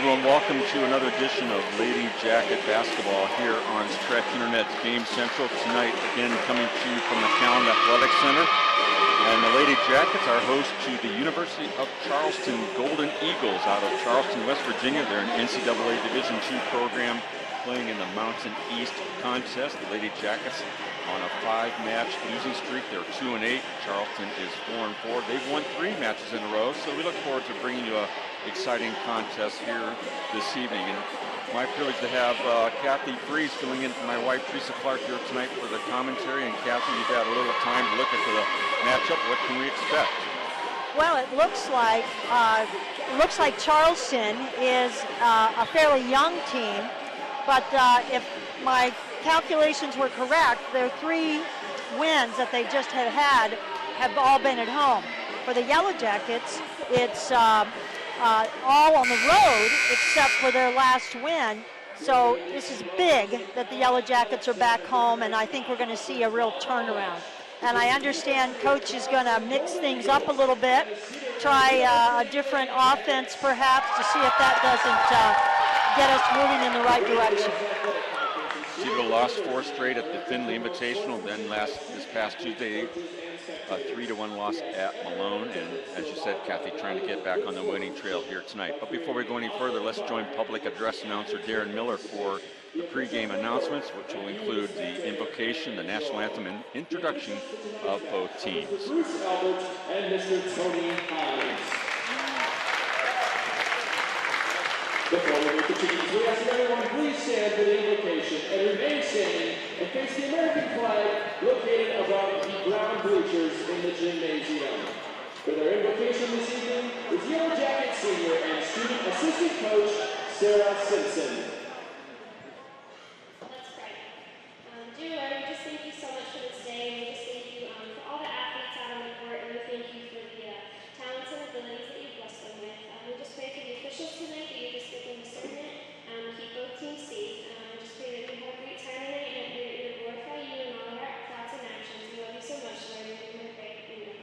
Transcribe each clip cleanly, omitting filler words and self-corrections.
everyone, welcome to another edition of Lady Jacket Basketball here on Stretch Internet's Game Central. Tonight, again, coming to you from the Cowan Athletic Center. And the Lady Jackets are host to the University of Charleston Golden Eagles out of Charleston, West Virginia. They're an NCAA Division II program playing in the Mountain East contest. The Lady Jackets on a 5-match losing streak. They're 2-8. Charleston is 4-4. They've won 3 matches in a row, so we look forward to bringing you a exciting contest here this evening. And my privilege to have Kathy Freeze filling in for my wife Teresa Clark here tonight for the commentary. And Kathy, you've had a little time to look at the matchup. What can we expect? Well, it looks like Charleston is a fairly young team, but if my calculations were correct, their 3 wins that they just had have all been at home. For the Yellow Jackets, it's all on the road except for their last win. So this is big that the Yellow Jackets are back home, and I think we're going to see a real turnaround. And I understand Coach is going to mix things up a little bit, try a different offense perhaps to see if that doesn't get us moving in the right direction. Cedarville lost 4 straight at the Findlay Invitational, then this past Tuesday, a 3-1 loss at Malone. And as you said, Kathy, trying to get back on the winning trail here tonight. But before we go any further, let's join public address announcer Darren Miller for the pregame announcements, which will include the invocation, the national anthem, and introduction of both teams. Bruce Albert and Mr. Tony Hines. Before we continue, we ask everyone please stand for the invocation and remain standing and face the American flag located above the ground bleachers in the gymnasium. For their invocation this evening is Yellow Jacket Senior and Student Assistant Coach Sarah Simpson. Let's pray. Dear Lord, we just thank you so much for this day, and we just thank you for all the athletes out on the court, and we thank you for the talents and abilities that you've blessed them with. We just pray for the officials tonight, that you just give them discernment, keep both teams safe. We just pray that we have a great time tonight, and that we will glorify you in all of our thoughts and actions. We love you so much, Lord, and we pray. Amen.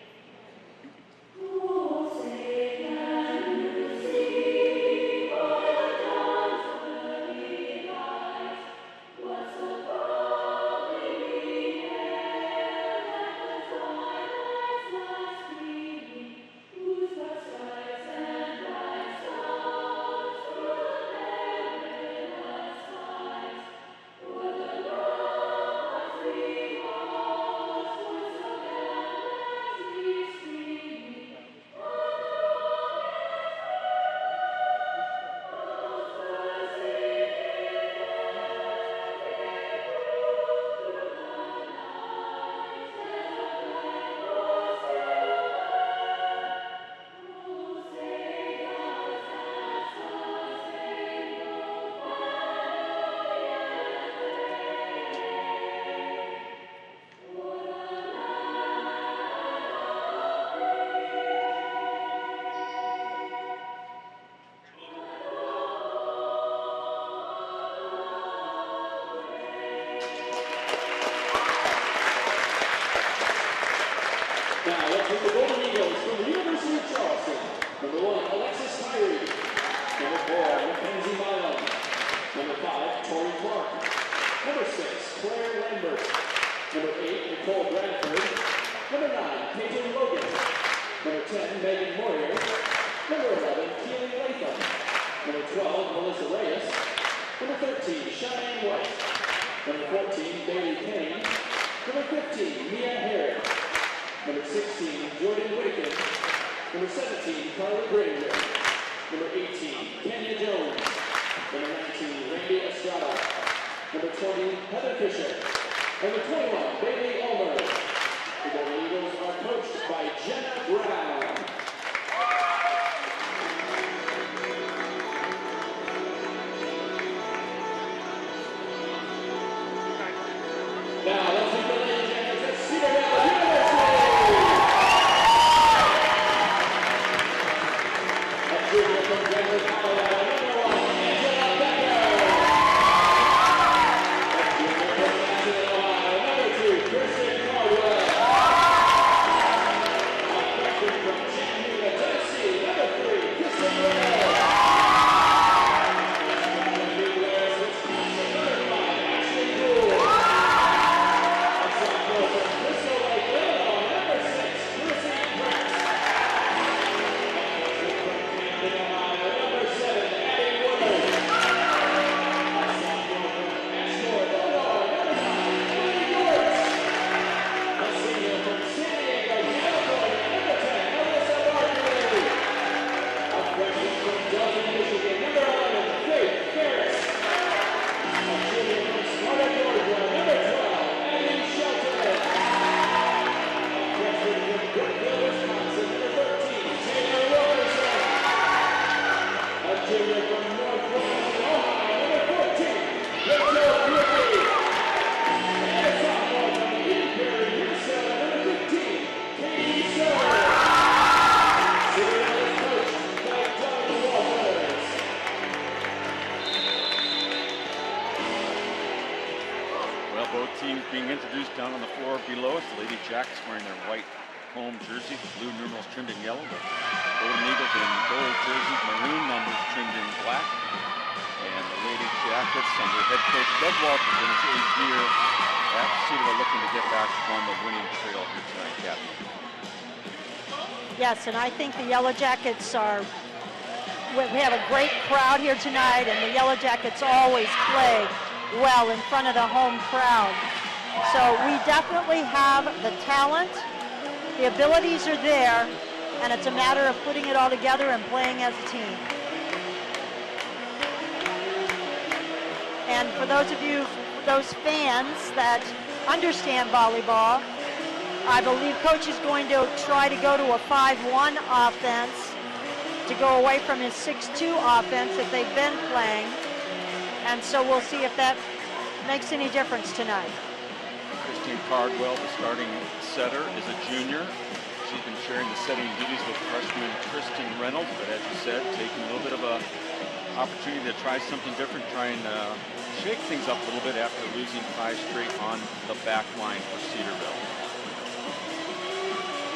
Now let's meet the Golden Eagles from the University of Charleston. Number 1, Alexis Tyree. Number 4, Mackenzie Milam. Number 5, Tori Clark. Number 6, Claire Lambert. Number 8, Nicole Bradford. Number 9, Peyton Logan. Number 10, Megan Moyer. Number 11, Keely Latham. Number 12, Melissa Reyes. Number 13, Cheyenne White. Number 14, Bailey Kane. Number 15, Mia Harris. Number 16, Jordan Whitaker. Number 17, Carly Granger. Number 18, Kenya Jones. Number 19, Randy Estrada. Number 20, Heather Fisher. Number 21, Bailey Ulmer. The Golden Eagles are coached by Jenna Brown. Now let's meet the Lady Jackets at Cedarville University. A junior from Denver, Colorado, number 1, Angela Becker. A junior from Madison, Ohio, number 2, Kristen Caldwell. A freshman from Chattanooga, both teams being introduced down on the floor below us. The Lady Jackets wearing their white home jerseys, blue numerals trimmed in yellow. The Golden Eagles in gold jerseys, maroon numbers trimmed in black. And the Lady Jackets under head coach Doug Walters in his 8th year at Cedarville, looking to get back on the winning trail here tonight, Kathy. Yes, and I think the Yellow Jackets are, we have a great crowd here tonight, and the Yellow Jackets always play well in front of the home crowd. So we definitely have the talent, the abilities are there, and it's a matter of putting it all together and playing as a team. And for those of you, those fans that understand volleyball, I believe coach is going to try to go to a 5-1 offense to go away from his 6-2 offense that they've been playing. And so we'll see if that makes any difference tonight. Christine Cardwell, the starting setter, is a junior. She's been sharing the setting duties with freshman Kristen Reynolds, but as you said, taking a little bit of a opportunity to try something different, try and shake things up a little bit after losing 5 straight on the back line for Cedarville.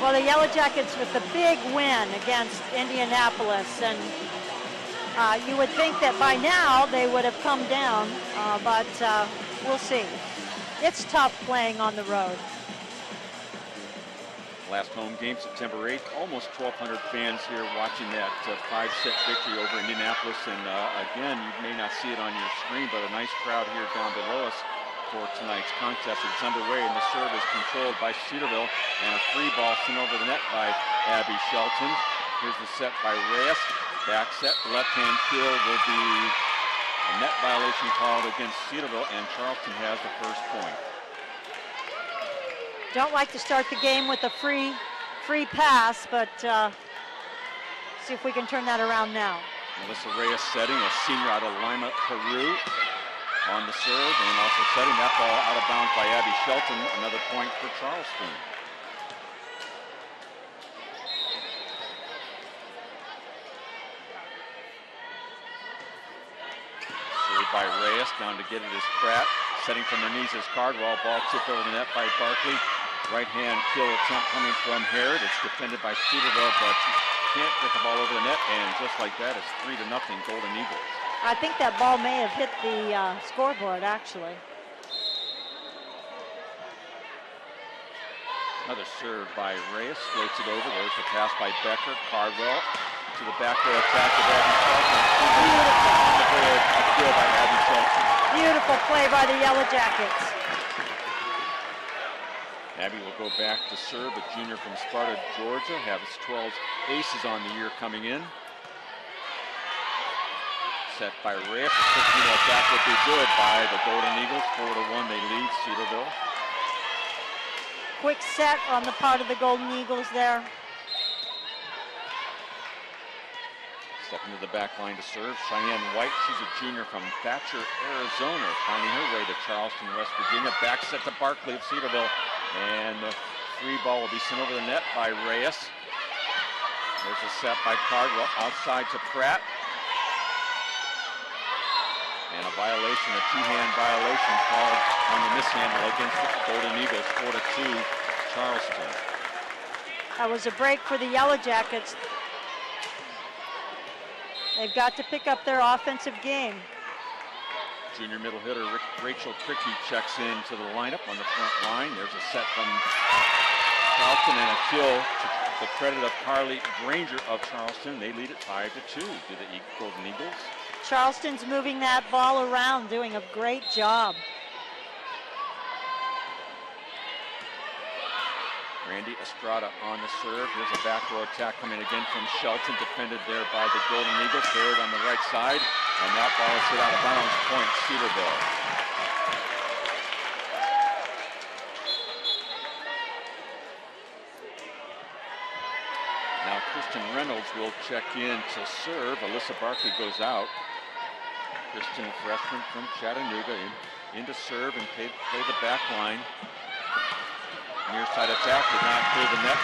Well, the Yellow Jackets with the big win against Indianapolis, and you would think that by now they would have come down, but we'll see. It's tough playing on the road. Last home game, September 8th, almost 1,200 fans here watching that 5-set victory over Indianapolis. And again, you may not see it on your screen, but a nice crowd here down below us for tonight's contest. It's underway, and the serve is controlled by Cedarville, and a free ball sent over the net by Abby Shelton. Here's the set by Reyes. Back set, left-hand kill will be a net violation called against Cedarville, and Charleston has the first point. Don't like to start the game with a free pass, but see if we can turn that around now. Melissa Reyes setting, a senior out of Lima, Peru, on the serve, and also setting that ball out of bounds by Abby Shelton. Another point for Charleston. Served by Reyes, down to get it is Pratt. Setting from her knees is Cardwell. Ball tipped over the net by Barkley. Right-hand kill attempt coming from Harrod. It's defended by Cedarville, but can't get the ball over the net, and just like that, it's 3-0 Golden Eagles. I think that ball may have hit the scoreboard, actually. Another serve by Reyes, floats it over. There's the pass by Becker. Cardwell to the back row attack of Abby Shelton. On the board, a kill by Abby Shelton. Beautiful play by the Yellow Jackets. Abby will go back to serve, a junior from Sparta, Georgia. Has 12 aces on the year coming in. Set by Reyes. A quick middle attack would be good by the Golden Eagles. 4-1, they lead Cedarville. Quick set on the part of the Golden Eagles there. Stepping to the back line to serve, Cheyenne White. She's a junior from Thatcher, Arizona, finding her way to Charleston, West Virginia. Back set to Barkley of Cedarville. And the free ball will be sent over the net by Reyes. There's a set by Cardwell, outside to Pratt. And a violation, a two-hand violation called on the mishandle against the Golden Eagles, 4-2 Charleston. That was a break for the Yellow Jackets. They've got to pick up their offensive game. Junior middle hitter Rachel Crickey checks into the lineup on the front line. There's a set from Charleston and a kill to the credit of Carly Granger of Charleston. They lead it 5-2 to the Golden Eagles. Charleston's moving that ball around, doing a great job. Randy Estrada on the serve. Here's a back row attack coming again from Shelton, defended there by the Golden Eagles. Harrod on the right side, and that ball is hit out of bounds. Point Cedarville. Now Kristen Reynolds will check in to serve. Alyssa Barkley goes out. Kristen, freshman from Chattanooga, into serve and play the back line. Near side attack did not clear the net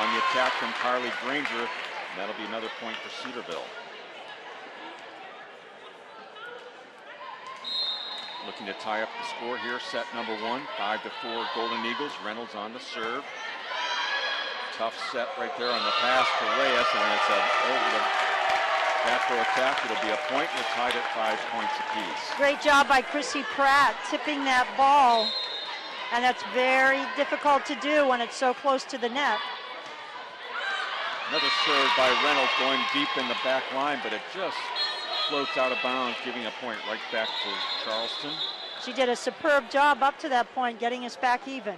on the attack from Carly Granger. That'll be another point for Cedarville. looking to tie up the score here. Set number 1, 5-4 Golden Eagles. Reynolds on the serve. Tough set right there on the pass to Reyes, and it's over the back row attack. It'll be a point. We're tied at 5 points apiece. Great job by Chrissy Pratt tipping that ball, and that's very difficult to do when it's so close to the net. Another serve by Reynolds going deep in the back line, but it just floats out of bounds, giving a point right back to Charleston. She did a superb job up to that point, getting us back even.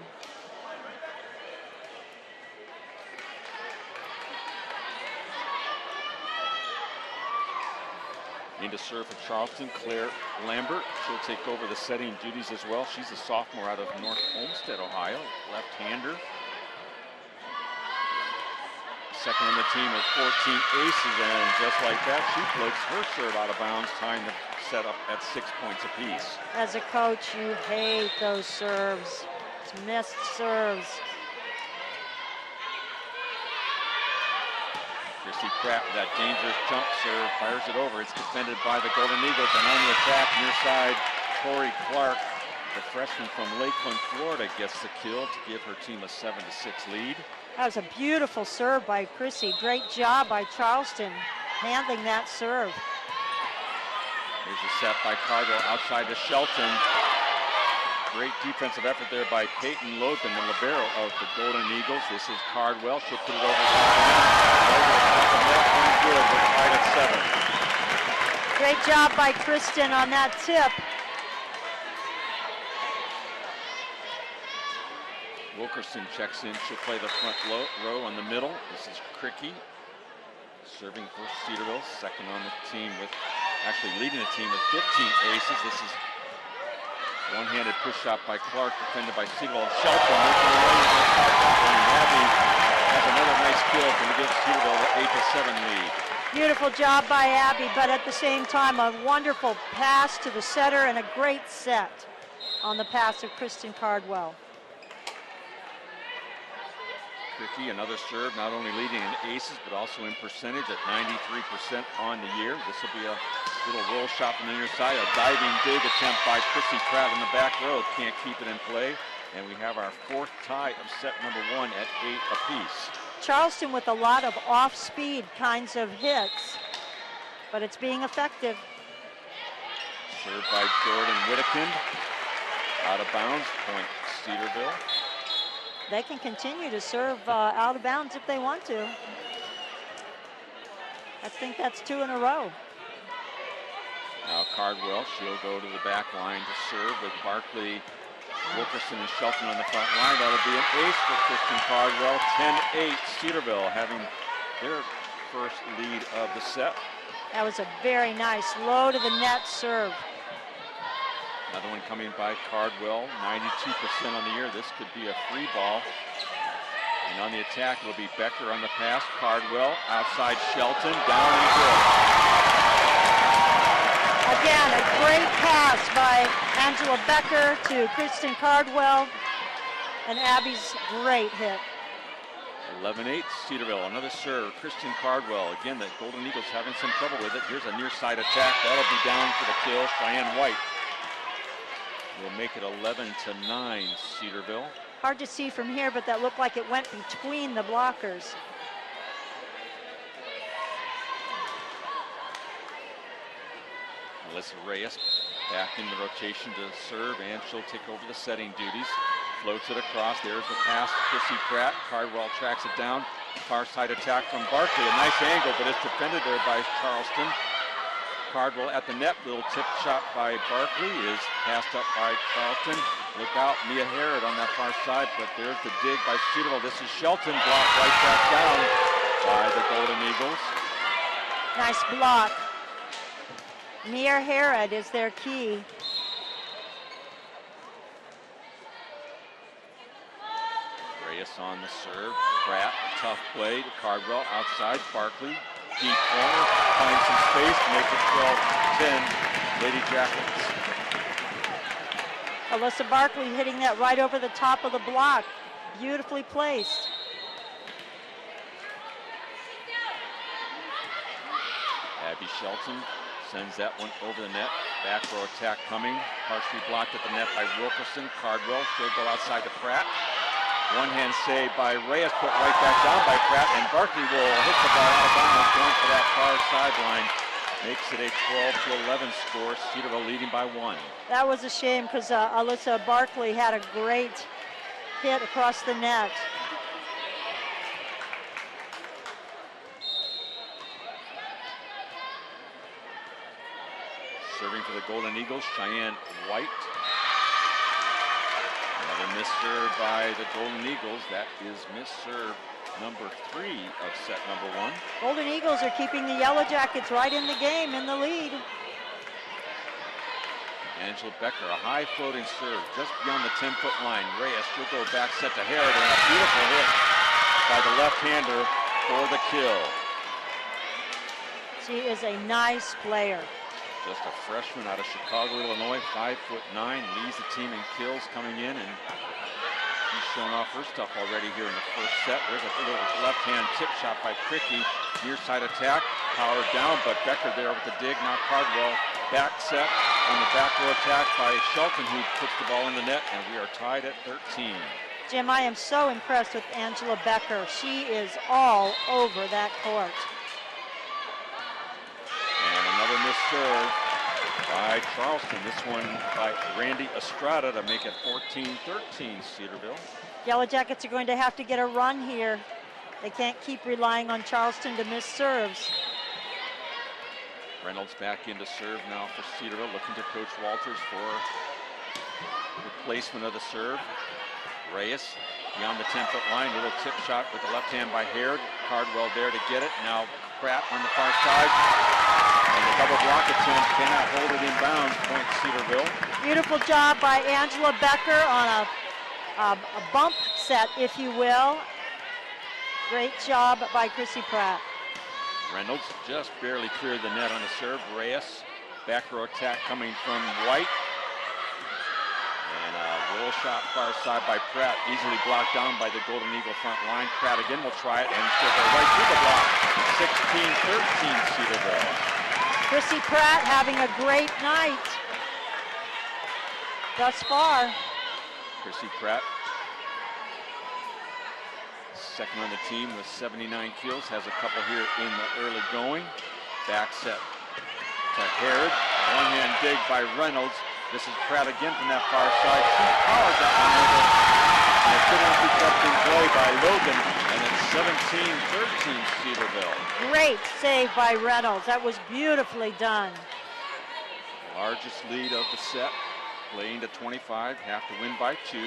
Need to serve for Charleston, Claire Lambert. She'll take over the setting duties as well. She's a sophomore out of North Olmsted, Ohio, left-hander. Second on the team with 14 aces, and just like that, she floats her serve out of bounds, tying the set up at 6 points apiece. As a coach, you hate those serves. It's missed serves. Chrissy Pratt with that dangerous jump serve, fires it over. It's defended by the Golden Eagles, and on the attack, near side, Tori Clark, the freshman from Lakeland, Florida, gets the kill to give her team a 7-6 lead. That was a beautiful serve by Chrissy. Great job by Charleston handling that serve. Here's a set by Cardwell outside to Shelton. Great defensive effort there by Peyton Logan, the libero of the Golden Eagles. This is Cardwell. She'll put it over the top of net. Good. We're tied at 7. Great job by Kristen on that tip. Wilkerson checks in. She'll play the front row on the middle. This is Cricky serving for Cedarville, second on the team with, actually leading the team with 15 aces. This is one-handed push shot by Clark, defended by Cedarville. Shelton making away with the and Abby has another nice kill to give Cedarville the 8-7 lead. Beautiful job by Abby, but at the same time, a wonderful pass to the setter and a great set on the pass of Kristen Cardwell. Cricky, another serve, not only leading in aces, but also in percentage at 93% on the year. This will be a little roll shot from the near side, a diving dig attempt by Chrissy Pratt in the back row. Can't keep it in play. And we have our 4th tie of set number 1 at 8 apiece. Charleston with a lot of off-speed kinds of hits, but it's being effective. Served by Jordan Whittekind. Out of bounds, point Cedarville. They can continue to serve out of bounds if they want to. I think that's 2 in a row. Now Cardwell, she'll go to the back line to serve with Barkley, Wilkerson, and Shelton on the front line. That'll be an ace for Kristen Cardwell. 10-8, Cedarville having their first lead of the set. That was a very nice low to the net serve. Another one coming by Cardwell, 92% on the year. This could be a free ball. And on the attack, it'll be Becker on the pass. Cardwell outside Shelton, down and good. Again, a great pass by Angela Becker to Kristen Cardwell, and Abby's great hit. 11-8, Cedarville, another serve. Kristen Cardwell, again, the Golden Eagles having some trouble with it. Here's a near side attack. That'll be down for the kill. Cheyenne White will make it 11-9, Cedarville. Hard to see from here, but that looked like it went between the blockers. Alyssa Reyes back in the rotation to serve, and she'll take over the setting duties. Floats it across. There's the pass. Chrissy Pratt. Cardwell tracks it down. Far side attack from Barkley. A nice angle, but it's defended there by Charleston. Cardwell at the net. Little tip shot by Barkley is passed up by Charleston. Look out, Mia Harrod on that far side, but there's the dig by Cedarville. This is Shelton, blocked right back down by the Golden Eagles. Nice block. Mia Harrod is their key. Reyes on the serve. Pratt, tough play to Cardwell outside. Barkley, deep corner, finds some space to make it 12-10, Lady Jackets. Alyssa Barkley hitting that right over the top of the block. Beautifully placed. Abby Shelton Sends that one over the net. Back row attack coming. Partially blocked at the net by Wilkerson. Cardwell. She'll go outside to Pratt. One hand save by Reyes, put right back down by Pratt, and Barkley will hit the ball out of bounds, going for that far sideline. Makes it a 12-11 score. Cedarville leading by 1. That was a shame because Alyssa Barkley had a great hit across the net. Serving for the Golden Eagles, Cheyenne White. Another miss serve by the Golden Eagles. That is miss serve number 3 of set number 1. Golden Eagles are keeping the Yellow Jackets right in the game, in the lead. Angela Becker, a high floating serve just beyond the 10-foot line. Reyes will go back set to Harrod, and a beautiful hit by the left-hander for the kill. She is a nice player. Just a freshman out of Chicago, Illinois, 5'9", leads the team in kills coming in, and she's shown off her stuff already here in the first set. There's a little left-hand tip shot by Cricky. Near side attack, powered down, but Becker there with the dig. Now Cardwell back set on the back row attack by Shelton, who puts the ball in the net, and we are tied at 13. Jim, I am so impressed with Angela Becker. She is all over that court. And another missed serve by Charleston. This one by Randy Estrada to make it 14-13 Cedarville. Yellow Jackets are going to have to get a run here. They can't keep relying on Charleston to miss serves. Reynolds back into serve now for Cedarville, looking to Coach Walters for replacement of the serve. Reyes beyond the 10-foot line, little tip shot with the left hand by Harrod. Cardwell there to get it. Now Pratt on the far side. And the double block attempt cannot hold it in bounds, point Cedarville. Beautiful job by Angela Becker on a bump set, if you will. Great job by Chrissy Pratt. Reynolds just barely cleared the net on the serve. Reyes, back row attack coming from White. And a roll shot far side by Pratt, easily blocked down by the Golden Eagle front line. Pratt again will try it, and she'll go right through the block. 16-13 Cedarville. Chrissy Pratt having a great night thus far. Chrissy Pratt, second on the team with 79 kills, has a couple here in the early going. Back set to Harrod. One hand dig by Reynolds. This is Pratt again from that far side. She powers that one over. And it could not be kept in play by Logan. And it's 17-13 Cedarville. Great save by Reynolds. That was beautifully done. Largest lead of the set. Playing to 25, have to win by 2.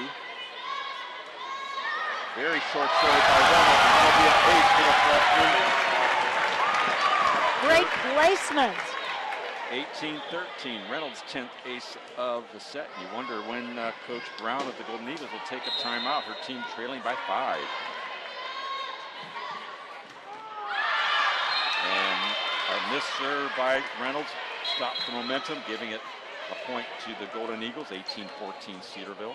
Very short serve by Reynolds. That'll be a ace for the freshman. Great placement. 18-13, Reynolds' 10th ace of the set. You wonder when Coach Brown of the Golden Eagles will take a timeout. Her team trailing by 5. And a miss serve by Reynolds stops the momentum, giving it a point to the Golden Eagles. 18-14 Cedarville.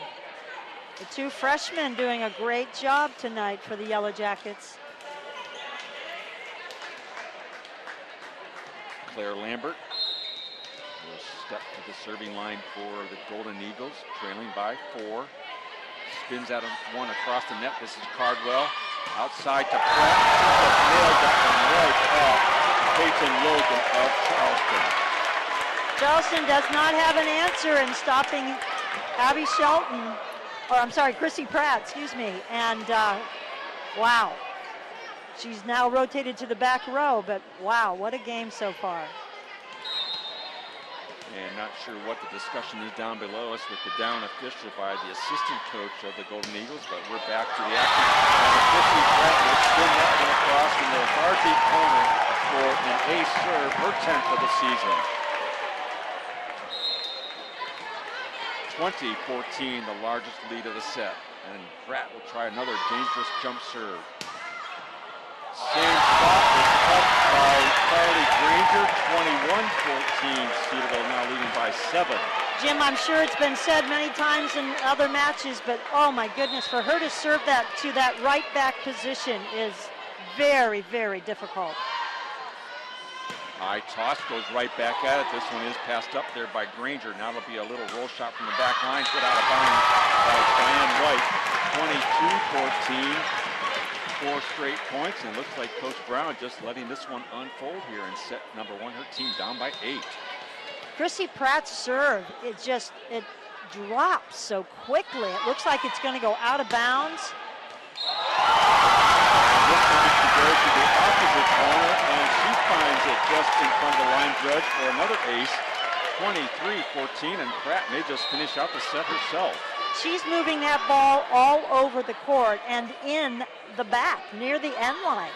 The two freshmen doing a great job tonight for the Yellow Jackets. Claire Lambert will step to the serving line for the Golden Eagles, trailing by 4. Spins out of one across the net. This is Cardwell. Outside to Pratt. Just nailed that one right off Peyton Logan of Charleston. Charleston does not have an answer in stopping Abby Shelton, or I'm sorry, Chrissy Pratt, excuse me. And wow, she's now rotated to the back row, but wow, what a game so far. And not sure what the discussion is down below us with the down official by the assistant coach of the Golden Eagles, but we're back to the action. And Chrissy Pratt will spin that one across in the far deep corner for an ace serve, her 10th of the season. 20-14, the largest lead of the set. And Pratt will try another dangerous jump serve. Same spot was cut by Carly Granger. 21-14, Cedarville now leading by 7. Jim, I'm sure it's been said many times in other matches, but oh my goodness, for her to serve that to that right back position is very, very difficult. High toss, goes right back at it. This one is passed up there by Granger. Now it'll be a little roll shot from the back line, put out of bounds by Diane White. 22-14, 4 straight points, and looks like Coach Brown just letting this one unfold here in set number 1. Her team down by 8. Chrissy Pratt's serve, it drops so quickly. It looks like it's going to go out of bounds. This time she goes to the opposite corner, and she finds it just in front of the line judge for another ace. 23-14, and Pratt may just finish out the set herself. She's moving that ball all over the court and in the back, near the end line.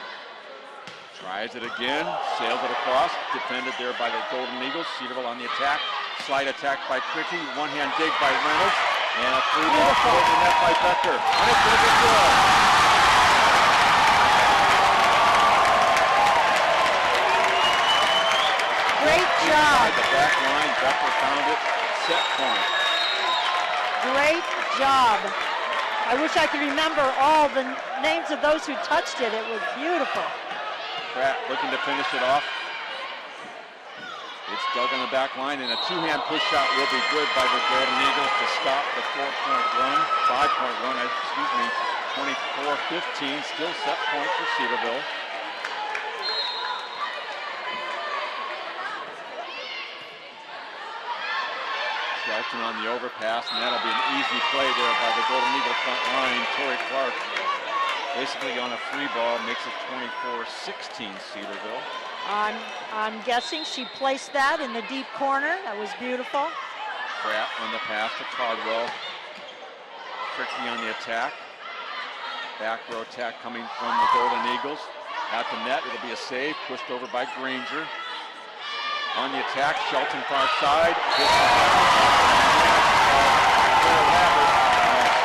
Tries it again, sails it across, defended there by the Golden Eagles. Cedarville on the attack, slide attack by Cricky, one-hand dig by Reynolds, and a free ball toward the net by Becker. And it's going to be good. Great job. Inside the back line, Becker found it, set point. Great job. I wish I could remember all the names of those who touched it. It was beautiful. Pratt looking to finish it off. It's dug on the back line, and a two-hand push shot will be good by the Golden Eagles to stop the 5-point run, 24-15, still set point for Cedarville. Charleston on the overpass, and that'll be an easy play there by the Golden Eagle front line. Tori Clark basically on a free ball, makes it 24-16 Cedarville. I'm guessing she placed that in the deep corner. That was beautiful. Pratt on the pass to Cardwell. Cricky on the attack. Back row attack coming from the Golden Eagles. At the net, it'll be a save, pushed over by Granger. On the attack, Shelton far side.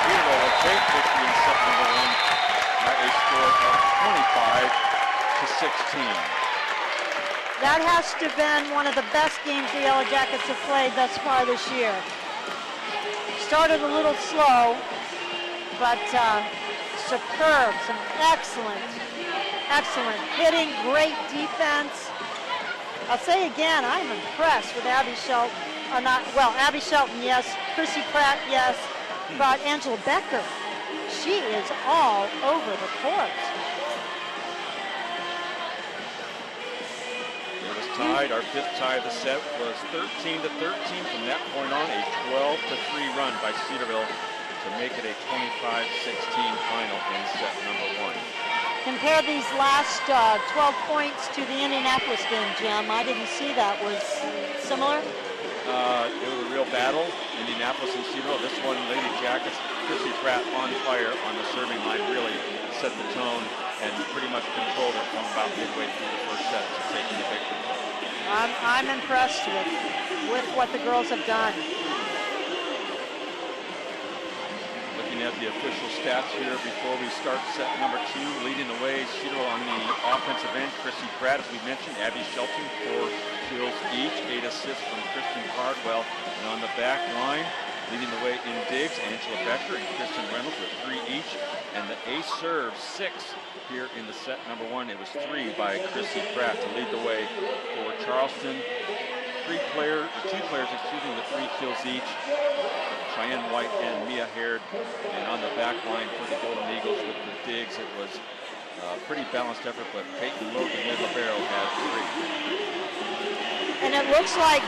Cedarville will take victory in set number 1. By a score of 25-16. That has to have been one of the best games the Yellow Jackets have played thus far this year. Started a little slow, but superb, some excellent hitting, great defense. I'll say again, I'm impressed with Abby Shelton. Abby Shelton, yes. Chrissy Pratt, yes. But Angela Becker, she is all over the court. It was tied. Our 5th tie of the set was 13-13. From that point on, a 12-3 run by Cedarville to make it a 25-16 final in set number 1. Compare these last 12 points to the Indianapolis game, Jim. I didn't see that. Was similar? It was a real battle. Indianapolis and Cedarville. This one, Lady Jackets, Chrissy Pratt on fire on the serving line, really set the tone and pretty much controlled it from about midway through the first set to take the victory. I'm impressed with what the girls have done. Looking at the official stats here before we start set number 2, leading the way, Cedarville on the offensive end, Chrissy Pratt, as we mentioned, Abby Shelton, 4 kills each, 8 assists from Kristen Cardwell, and on the back line, leading the way in digs, Angela Becker and Kristen Reynolds with 3 each, and the ace serve 6 here in the set number 1. It was 3 by Chrissy Pratt to lead the way for Charleston. 2 players, with 3 kills each. Cheyenne White and Mia Haird, and on the back line for the Golden Eagles with the digs, it was a pretty balanced effort, but Peyton Logan and Libero had 3. And it looks like,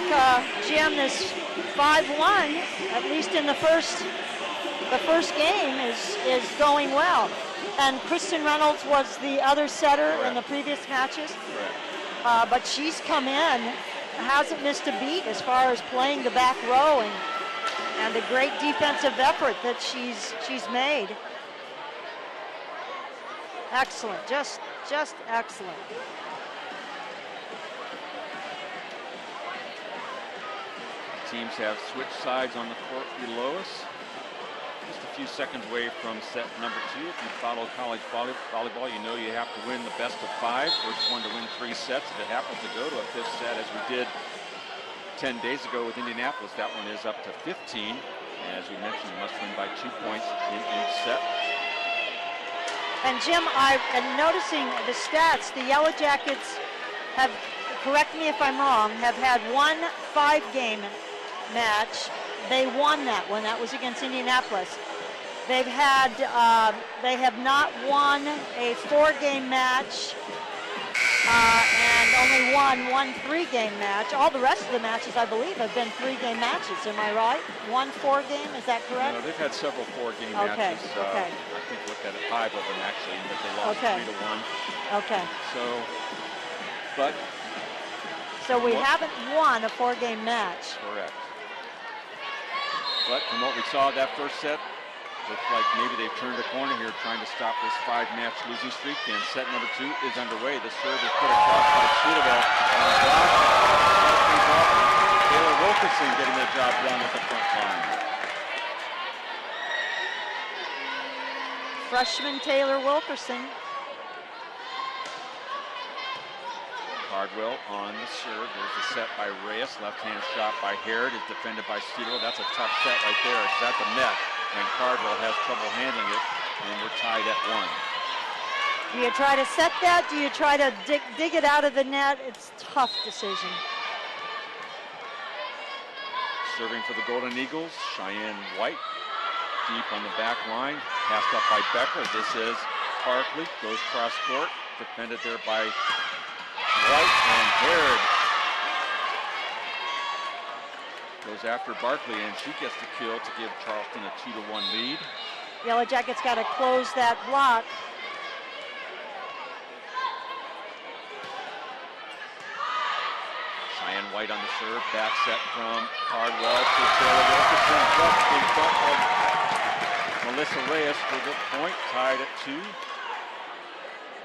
Jim, this 5-1, at least in the first game, is going well. And Kristen Reynolds was the other setter in the previous matches. Correct. But she's come in, hasn't missed a beat as far as playing the back row and the great defensive effort that she's made. Excellent, just excellent. Teams have switched sides on the court below us. Just a few seconds away from set number 2. If you follow college volleyball, you know you have to win the best of 5. First one to win 3 sets. If it happens to go to a 5th set, as we did 10 days ago with Indianapolis, that one is up to 15. And as we mentioned, you must win by 2 points in each set. And Jim, I'm noticing the stats. The Yellow Jackets have correct me if I'm wrong, have had one 5-game match. They won that one. That was against Indianapolis. They have not won a 4-game match and only won one 3-game match. All the rest of the matches, I believe, have been 3-game matches. Am I right? One 4-game, is that correct? No, they've had several 4-game okay. matches. Okay. I think looked at it 5 of them actually, but they lost 3-1. Okay. So we haven't won a 4-game match. Correct. But from what we saw that first set, looks like maybe they've turned a corner here trying to stop this 5-match losing streak. And set number 2 is underway. The serve is put across by Cedarville. On the block, Taylor Wilkerson getting the job done at the front line. Freshman Taylor Wilkerson. Cardwell on the serve. There's a set by Reyes. Left-hand shot by Harrod is defended by Cedarville. That's a tough set right there. It's at the net, and Cardwell has trouble handling it, and we're tied at 1. Do you try to set that? Do you try to dig it out of the net? It's a tough decision. Serving for the Golden Eagles, Cheyenne White. Deep on the back line. Passed up by Becker. This is Barkley. Goes cross court. Defended there by White, and Harrod goes after Barkley, and she gets the kill to give Charleston a 2-1 lead. Yellow Jackets got to close that block. Cheyenne White on the serve. Back set from Cardwell to Taylor Wilkerson. Just in front of Melissa Reyes for the point. Tied at 2.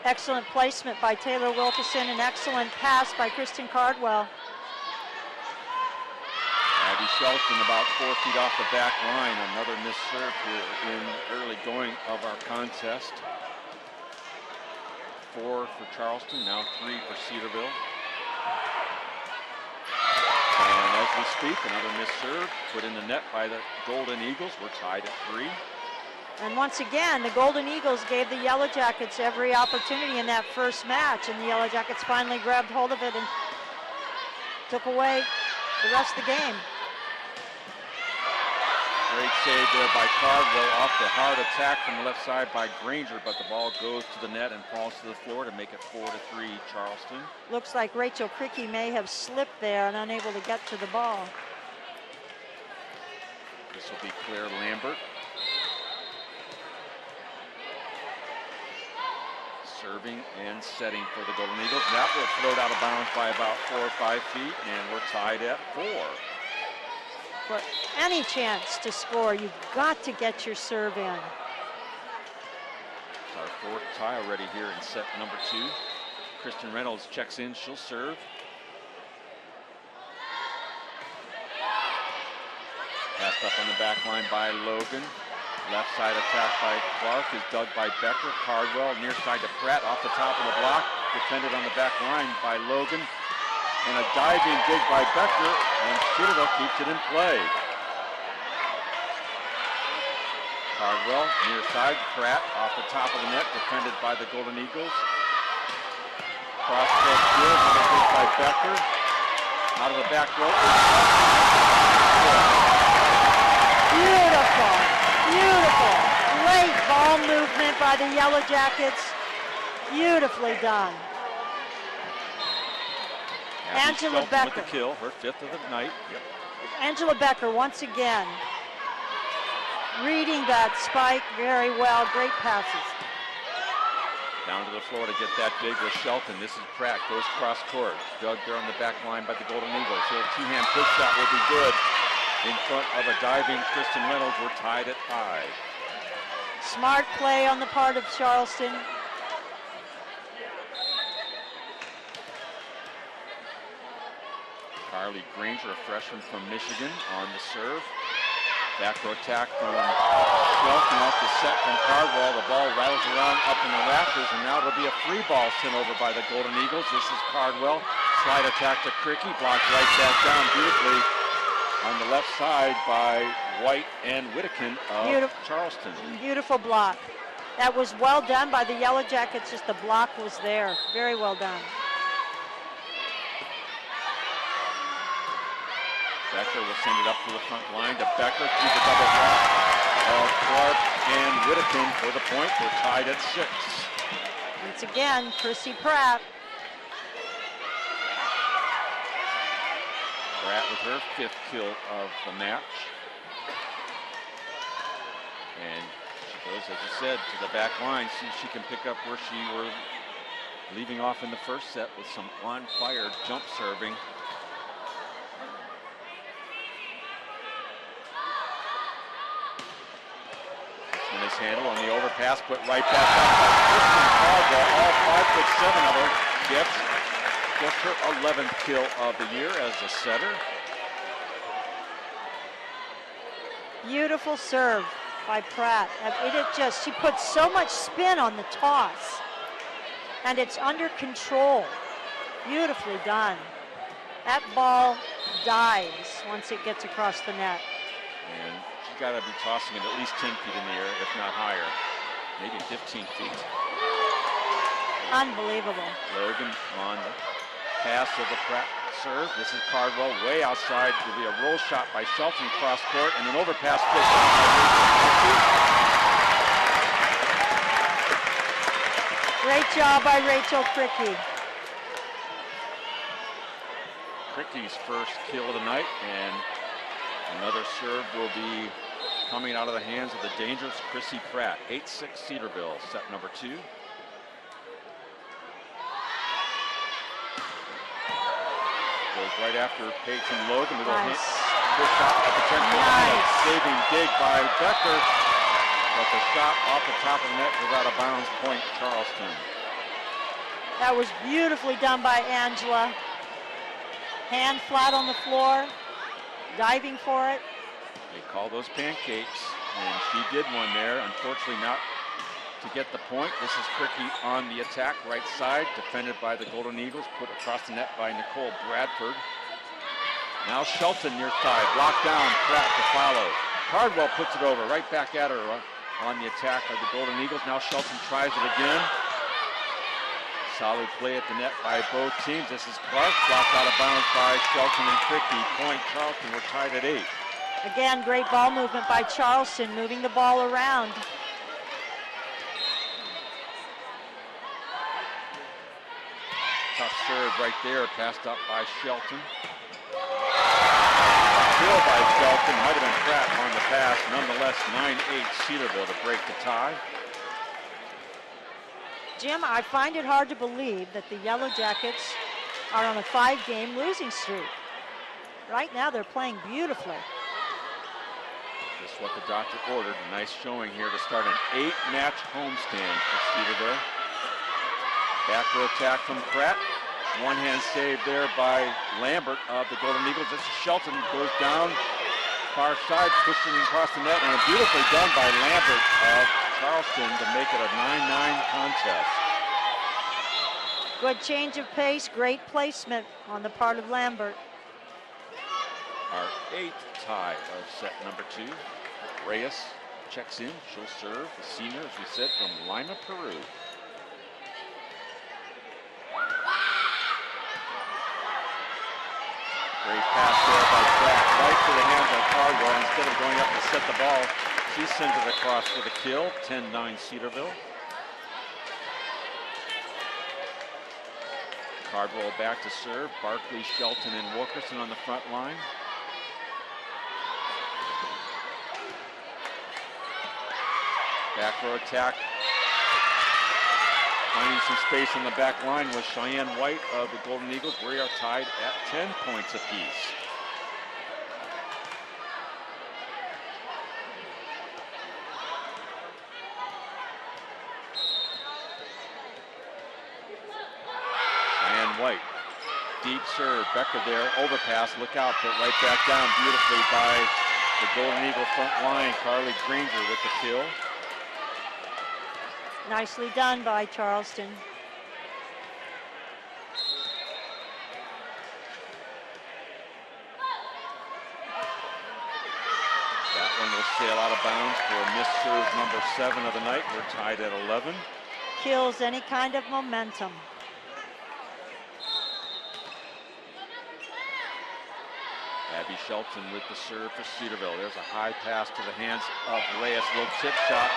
Excellent placement by Taylor Wilkerson, an excellent pass by Kristen Cardwell. Abby Shelton about 4 feet off the back line. Another missed serve here in early going of our contest. 4 for Charleston, now 3 for Cedarville. And as we speak, another missed serve put in the net by the Golden Eagles. We're tied at 3. And once again, the Golden Eagles gave the Yellow Jackets every opportunity in that first match, and the Yellow Jackets finally grabbed hold of it and took away the rest of the game. Great save there by Cardwell off the hard attack from the left side by Granger, but the ball goes to the net and falls to the floor to make it 4-3 Charleston. Looks like Rachel Cricky may have slipped there and unable to get to the ball. This will be Claire Lambert. Serving and setting for the Golden Eagles. That will float out of bounds by about 4 or 5 feet, and we're tied at 4. For any chance to score, you've got to get your serve in. It's our 4th tie already here in set number 2. Kristen Reynolds checks in, she'll serve. Passed up on the back line by Logan. Left side attack by Clark is dug by Becker. Cardwell near side to Pratt off the top of the block. Defended on the back line by Logan. And a diving dig by Becker, and Cedarville keeps it in play. Cardwell near side, Pratt off the top of the net, defended by the Golden Eagles. Cross court field, another dig by Becker. Out of the back rope. Beautiful, beautiful. Great ball movement by the Yellow Jackets. Beautifully done. Angela Becker with the kill, her 5th of the night. Yep. Angela Becker once again reading that spike very well. Great passes. Down to the floor to get that big with Shelton. This is Pratt, goes cross court. Dug there on the back line by the Golden Eagles. So a two-hand push shot will be good. In front of a diving Kristen Reynolds, we're tied at 5. Smart play on the part of Charleston. Carly Granger, a freshman from Michigan, on the serve. Back row attack from Shelton off the set from Cardwell. The ball rattles around up in the rafters, and now it'll be a free ball sent over by the Golden Eagles. This is Cardwell. Slide attack to Cricky, blocked right back down beautifully on the left side by White and Whittakin of Charleston. Beautiful block. That was well done by the Yellow Jackets, just the block was there. Very well done. Becker will send it up to the front line to Becker through the double block of Clark and Whittakin for the point. We're tied at 6. Once again, Chrissy Pratt. Pratt with her 5th kill of the match. And she goes, as you said, to the back line, see if she can pick up where she were leaving off in the first set with some on-fire jump serving. This one is handled on the overpass, put right back up by Kristen Caldwell, all 5'7" of her gets just her 11th kill of the year as a setter. Beautiful serve by Pratt. She puts so much spin on the toss, and it's under control. Beautifully done. That ball dives once it gets across the net. And she's got to be tossing it at least 10 feet in the air, if not higher, maybe 15 feet. Unbelievable. Logan on the pass of the Pratt serve. This is Cardwell way outside. Will be a roll shot by Shelton cross court and an overpass pitch. Great job by Rachel Cricky. Cricky's first kill of the night, and another serve will be coming out of the hands of the dangerous Chrissy Pratt. 8-6 Cedarville, set number 2. Goes right after Peyton Logan. Nice. Good shot at the 10-point. Nice. Saving dig by Becker. But the shot off the top of the net was out of bounds. Point Charleston. That was beautifully done by Angela. Hand flat on the floor, diving for it. They call those pancakes, and she did one there. Unfortunately not to get the point. This is Cricky on the attack, right side, defended by the Golden Eagles, put across the net by Nicole Bradford. Now Shelton near side, blocked down, Pratt to follow. Cardwell puts it over, right back at her on the attack of the Golden Eagles. Now Shelton tries it again. Solid play at the net by both teams. This is Clark, blocked out of bounds by Shelton and Cricky. Point Charleston, we're tied at 8. Again, great ball movement by Charleston, moving the ball around. Tough serve right there, passed up by Shelton. Kill by Shelton, might have been Pratt on the pass. Nonetheless, 9-8 Cedarville to break the tie. Jim, I find it hard to believe that the Yellow Jackets are on a 5-game losing streak. Right now, they're playing beautifully. Just what the doctor ordered. A nice showing here to start an 8-match homestand for Cedarville. Back row attack from Pratt. One-hand save there by Lambert of the Golden Eagles. This is Shelton, goes down far side, pushing across the net, and beautifully done by Lambert of Charleston to make it a 9-9 contest. Good change of pace, great placement on the part of Lambert. Our 8th tie of set number 2. Reyes checks in, she'll serve, the senior, as we said, from Lima, Peru. Great pass there by Pratt, right to the hands of Cardwell. Instead of going up to set the ball, she sends it across for the kill. 10-9 Cedarville. Cardwell back to serve. Barkley, Shelton, and Wilkerson on the front line. Back row attack. Finding some space on the back line was Cheyenne White of the Golden Eagles. We are tied at 10 points apiece. Cheyenne White, deep serve, Becker there, overpass, look out, put right back down beautifully by the Golden Eagle front line. Carly Granger with the kill. Nicely done by Charleston. That one will sail out of bounds for a missed serve number 7 of the night. We're tied at 11. Kills any kind of momentum. Abby Shelton with the serve for Cedarville. There's a high pass to the hands of Reyes. Little tip shot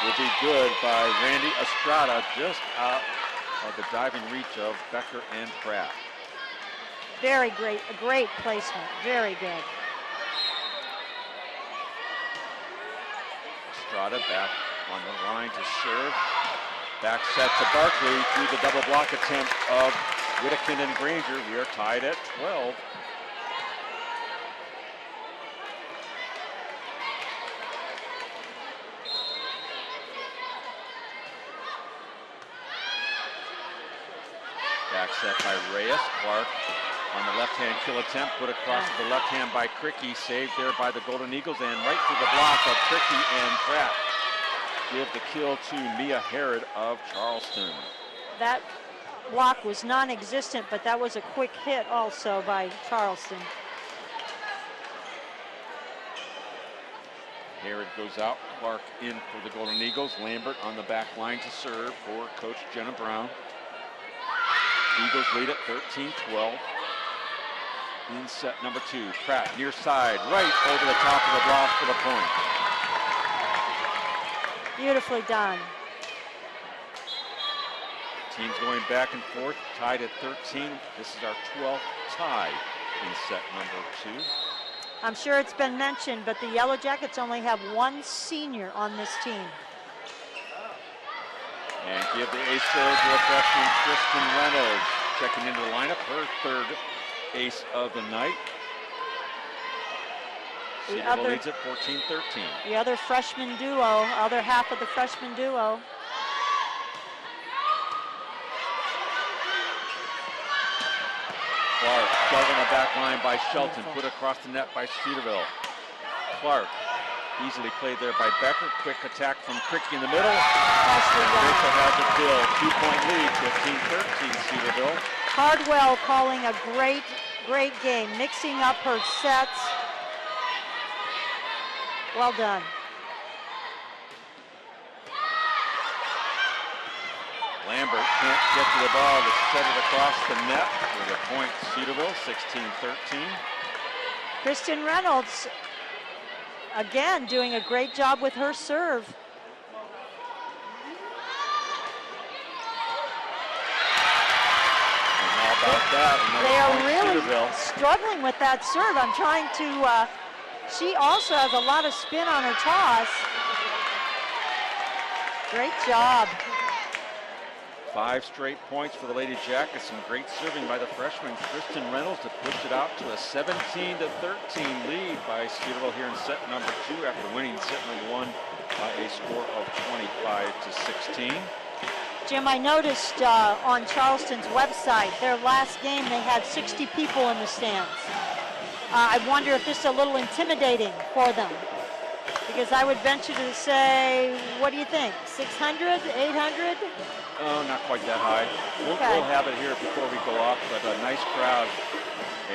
will be good by Randy Estrada, just out of the diving reach of Becker and Pratt. Very great, a great placement, very good. Estrada back on the line to serve. Back set to Barkley through the double block attempt of Whittakin and Granger. We are tied at 12. Back set by Reyes. Clark on the left-hand kill attempt, put across to the left hand by Cricky, saved there by the Golden Eagles, and right through the block of Cricky and Pratt. Give the kill to Mia Herod of Charleston. That block was non-existent, but that was a quick hit also by Charleston. Herod goes out, Clark in for the Golden Eagles. Lambert on the back line to serve for Coach Jenna Brown. Eagles lead at 13-12. In set number 2, Pratt near side, right over the top of the block for the point. Beautifully done. Teams going back and forth, tied at 13. This is our 12th tie in set number 2. I'm sure it's been mentioned, but the Yellow Jackets only have one senior on this team. And give the ace serve to the freshman Kristen Reynolds. Checking into the lineup, her third ace of the night. Cedarville leads at 14-13. The other freshman duo, other half of the freshman duo. Clark dug on the back line by Shelton, put across the net by Cedarville. Clark easily played there by Becker. Quick attack from Cricky in the middle. Rachel has a kill. 2-point lead, 15-13 Cedarville. Hardwell calling a great game, mixing up her sets. Well done. Lambert can't get to the ball to set it across the net with a point. Cedarville, 16-13. Kristen Reynolds, again, doing a great job with her serve. About that. They are really struggling with that serve. I'm trying to, she also has a lot of spin on her toss. Great job. 5 straight points for the Lady Jackets. Some great serving by the freshman Kristen Reynolds to push it out to a 17-13 lead by Cedarville here in set number 2 after winning set number 1 by a score of 25-16. Jim, I noticed on Charleston's website, their last game, they had 60 people in the stands. I wonder if this is a little intimidating for them. Because I would venture to say, what do you think, 600, 800? Oh, not quite that high. We'll have it here before we go off, but a nice crowd.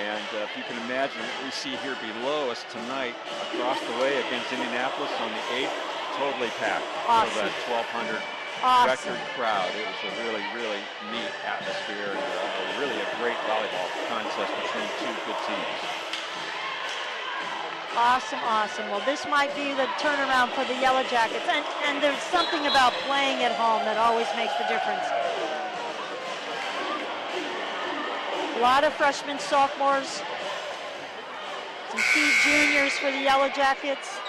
And if you can imagine what we see here below us tonight, across the way against Indianapolis on the 8th, totally packed. Awesome. So that 1,200 Awesome. record crowd. It was a really, really neat atmosphere and really a great volleyball contest between 2 good teams. Awesome, awesome. Well, this might be the turnaround for the Yellow Jackets. And there's something about playing at home that always makes the difference. A lot of freshmen, sophomores, some key juniors for the Yellow Jackets.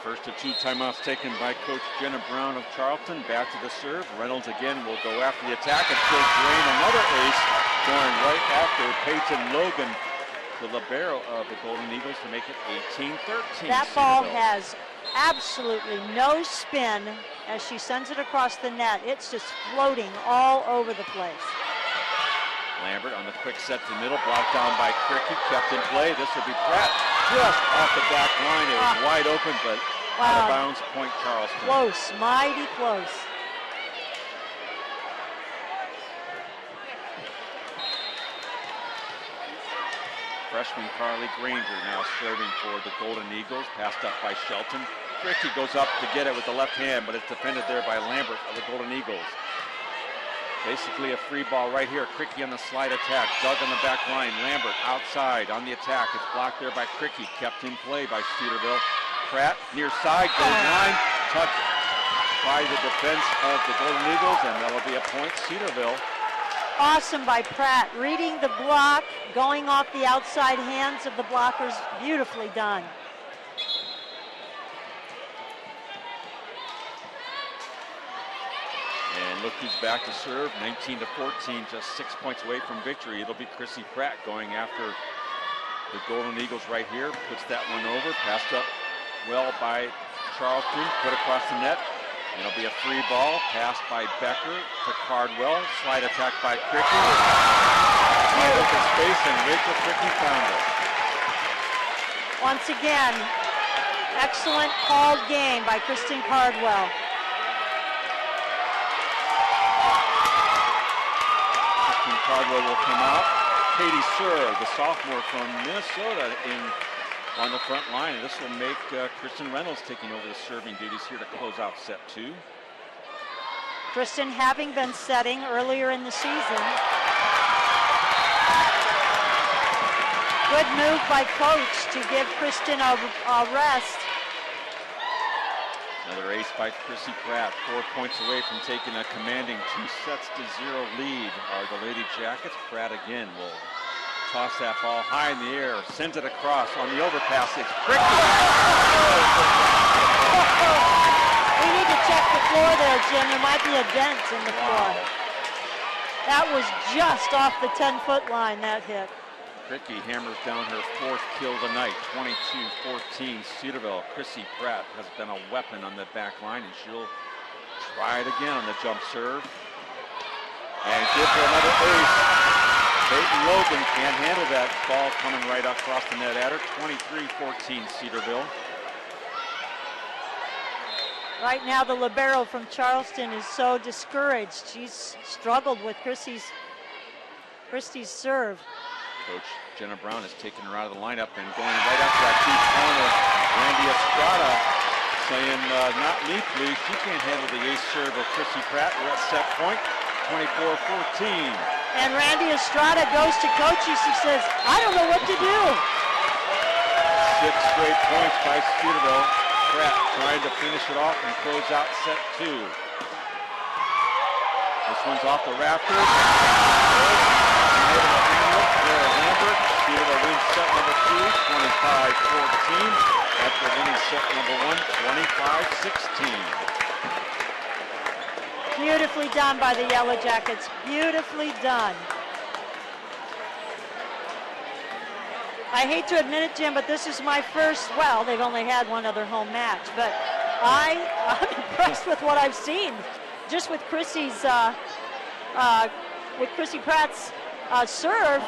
First of 2 timeouts taken by Coach Jenna Brown of Charleston. Back to the serve. Reynolds again will go after the attack and still drain another ace, going right after Peyton Logan, the libero of the Golden Eagles, to make it 18-13. That ball has absolutely no spin as she sends it across the net. It's just floating all over the place. Lambert on the quick set to middle, blocked down by Cricky, kept in play. This will be Pratt just off the back line. It was wide open, but out of bounds, point Charleston. Close, mighty close. Freshman Carly Granger now serving for the Golden Eagles, passed up by Shelton. Cricky goes up to get it with the left hand, but it's defended there by Lambert of the Golden Eagles. Basically a free ball right here. Cricky on the slide attack. Doug on the back line. Lambert outside on the attack. It's blocked there by Cricky. Kept in play by Cedarville. Pratt near side. Goal line. Touched by the defense of the Golden Eagles, and that'll be a point. Cedarville. Awesome by Pratt. Reading the block, going off the outside hands of the blockers. Beautifully done. And look who's back to serve, 19-14, just 6 points away from victory. It'll be Chrissy Pratt going after the Golden Eagles right here. Puts that one over, passed up well by Charleston, put across the net. And it'll be a free ball, passed by Becker to Cardwell, slide attack by Cricky. Open space, and Rachel Cricky found it. Once again, excellent called game by Kristen Cardwell. Cardwell will come out. Katie Surr, the sophomore from Minnesota, on the front line. And this will make Kristen Reynolds taking over the serving duties here to close out set 2. Kristen having been setting earlier in the season. Good move by coach to give Kristen a rest. Another ace by Chrissy Pratt, 4 points away from taking a commanding 2-0 lead are the Lady Jackets. Pratt again will toss that ball high in the air, sends it across on the overpass. It's Cricky. We need to check the floor there, Jim. There might be a dent in the floor. That was just off the 10-foot line, that hit. Cricky hammers down her 4th kill of the night, 22-14 Cedarville. Chrissy Pratt has been a weapon on the back line, and she'll try it again on the jump serve. And give her another ace. Peyton Logan can't handle that ball coming right across the net at her, 23-14 Cedarville. Right now, the libero from Charleston is so discouraged. She's struggled with Christy's serve. Coach Jenna Brown has taken her out of the lineup and going right after that deep corner. Randy Estrada saying, not me, please. She can't handle the ace serve of Chrissy Pratt. We're at set point, 24-14. And Randy Estrada goes to coach. She says, I don't know what to do. 6 straight points by Cedarville. Pratt trying to finish it off and close out set 2. This one's off the rafters. Lambert, Cedarville wins set number 2, 25-14. After winning set number 1, 25-16. Beautifully done by the Yellow Jackets. Beautifully done. I hate to admit it, Jim, but this is my first, well, they've only had one other home match, but I'm impressed with what I've seen. Just with Chrissy Pratt's serve.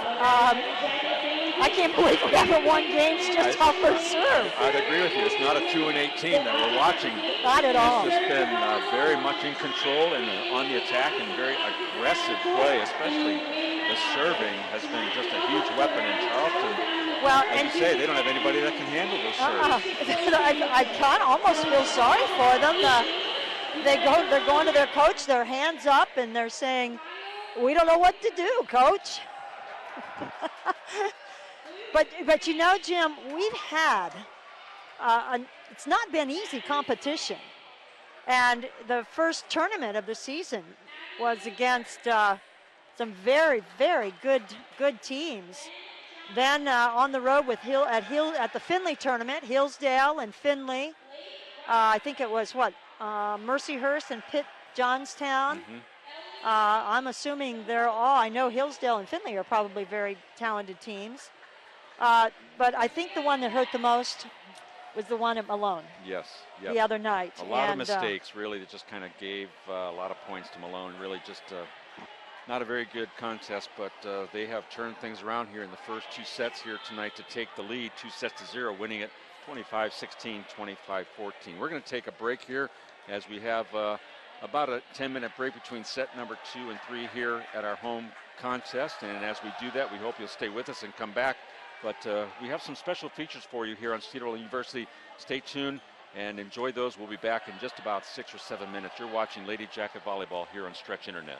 I can't believe we haven't won games just off her serve. I'd agree with you. It's not a 2-8 team that we're watching. Not at all. It's just been very much in control and on the attack and very aggressive play, especially the serving has been just a huge weapon in Charleston. Well, as you say, they don't have anybody that can handle those serves. I kind of almost feel sorry for them. They're going to their coach, their hands up, and they're saying, we don't know what to do, coach. But you know, Jim, we've had, it's not been easy competition. And the first tournament of the season was against some very, very good teams. Then on the road with at the Findlay tournament, Hillsdale and Findlay. I think it was Mercyhurst and Pitt Johnstown. Mm-hmm. I'm assuming I know Hillsdale and Findlay are probably very talented teams. But I think the one that hurt the most was the one at Malone. Yes. Yep. The other night. A lot of mistakes, really, that just kind of gave a lot of points to Malone. Really just not a very good contest, but they have turned things around here in the first 2 sets here tonight to take the lead, 2-0, winning it 25-16, 25-14. We're going to take a break here as we have about a 10-minute break between set number 2 and 3 here at our home contest. And as we do that, we hope you'll stay with us and come back. But we have some special features for you here on Cedarville University. Stay tuned and enjoy those. We'll be back in just about 6 or 7 minutes. You're watching Lady Jacket Volleyball here on Stretch Internet.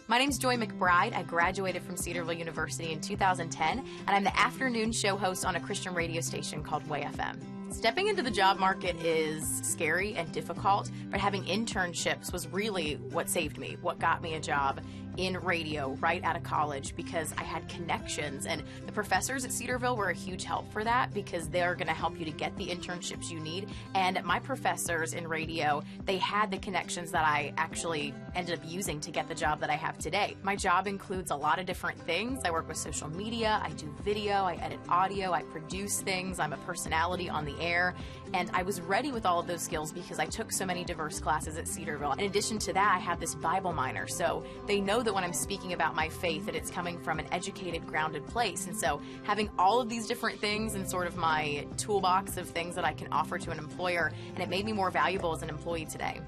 My name's Joy McBride. I graduated from Cedarville University in 2010, and I'm the afternoon show host on a Christian radio station called Way FM. Stepping into the job market is scary and difficult, but having internships was really what saved me, what got me a job in radio right out of college, because I had connections, and the professors at Cedarville were a huge help for that because they're going to help you to get the internships you need. And my professors in radio, they had the connections that I actually ended up using to get the job that I have today. My job includes a lot of different things. I work with social media, I do video, I edit audio, I produce things, I'm a personality on the air, and I was ready with all of those skills because I took so many diverse classes at Cedarville. In addition to that, I have this Bible minor, so they know that when I'm speaking about my faith that it's coming from an educated, grounded place. And so having all of these different things in sort of my toolbox of things that I can offer to an employer, and it made me more valuable as an employee today.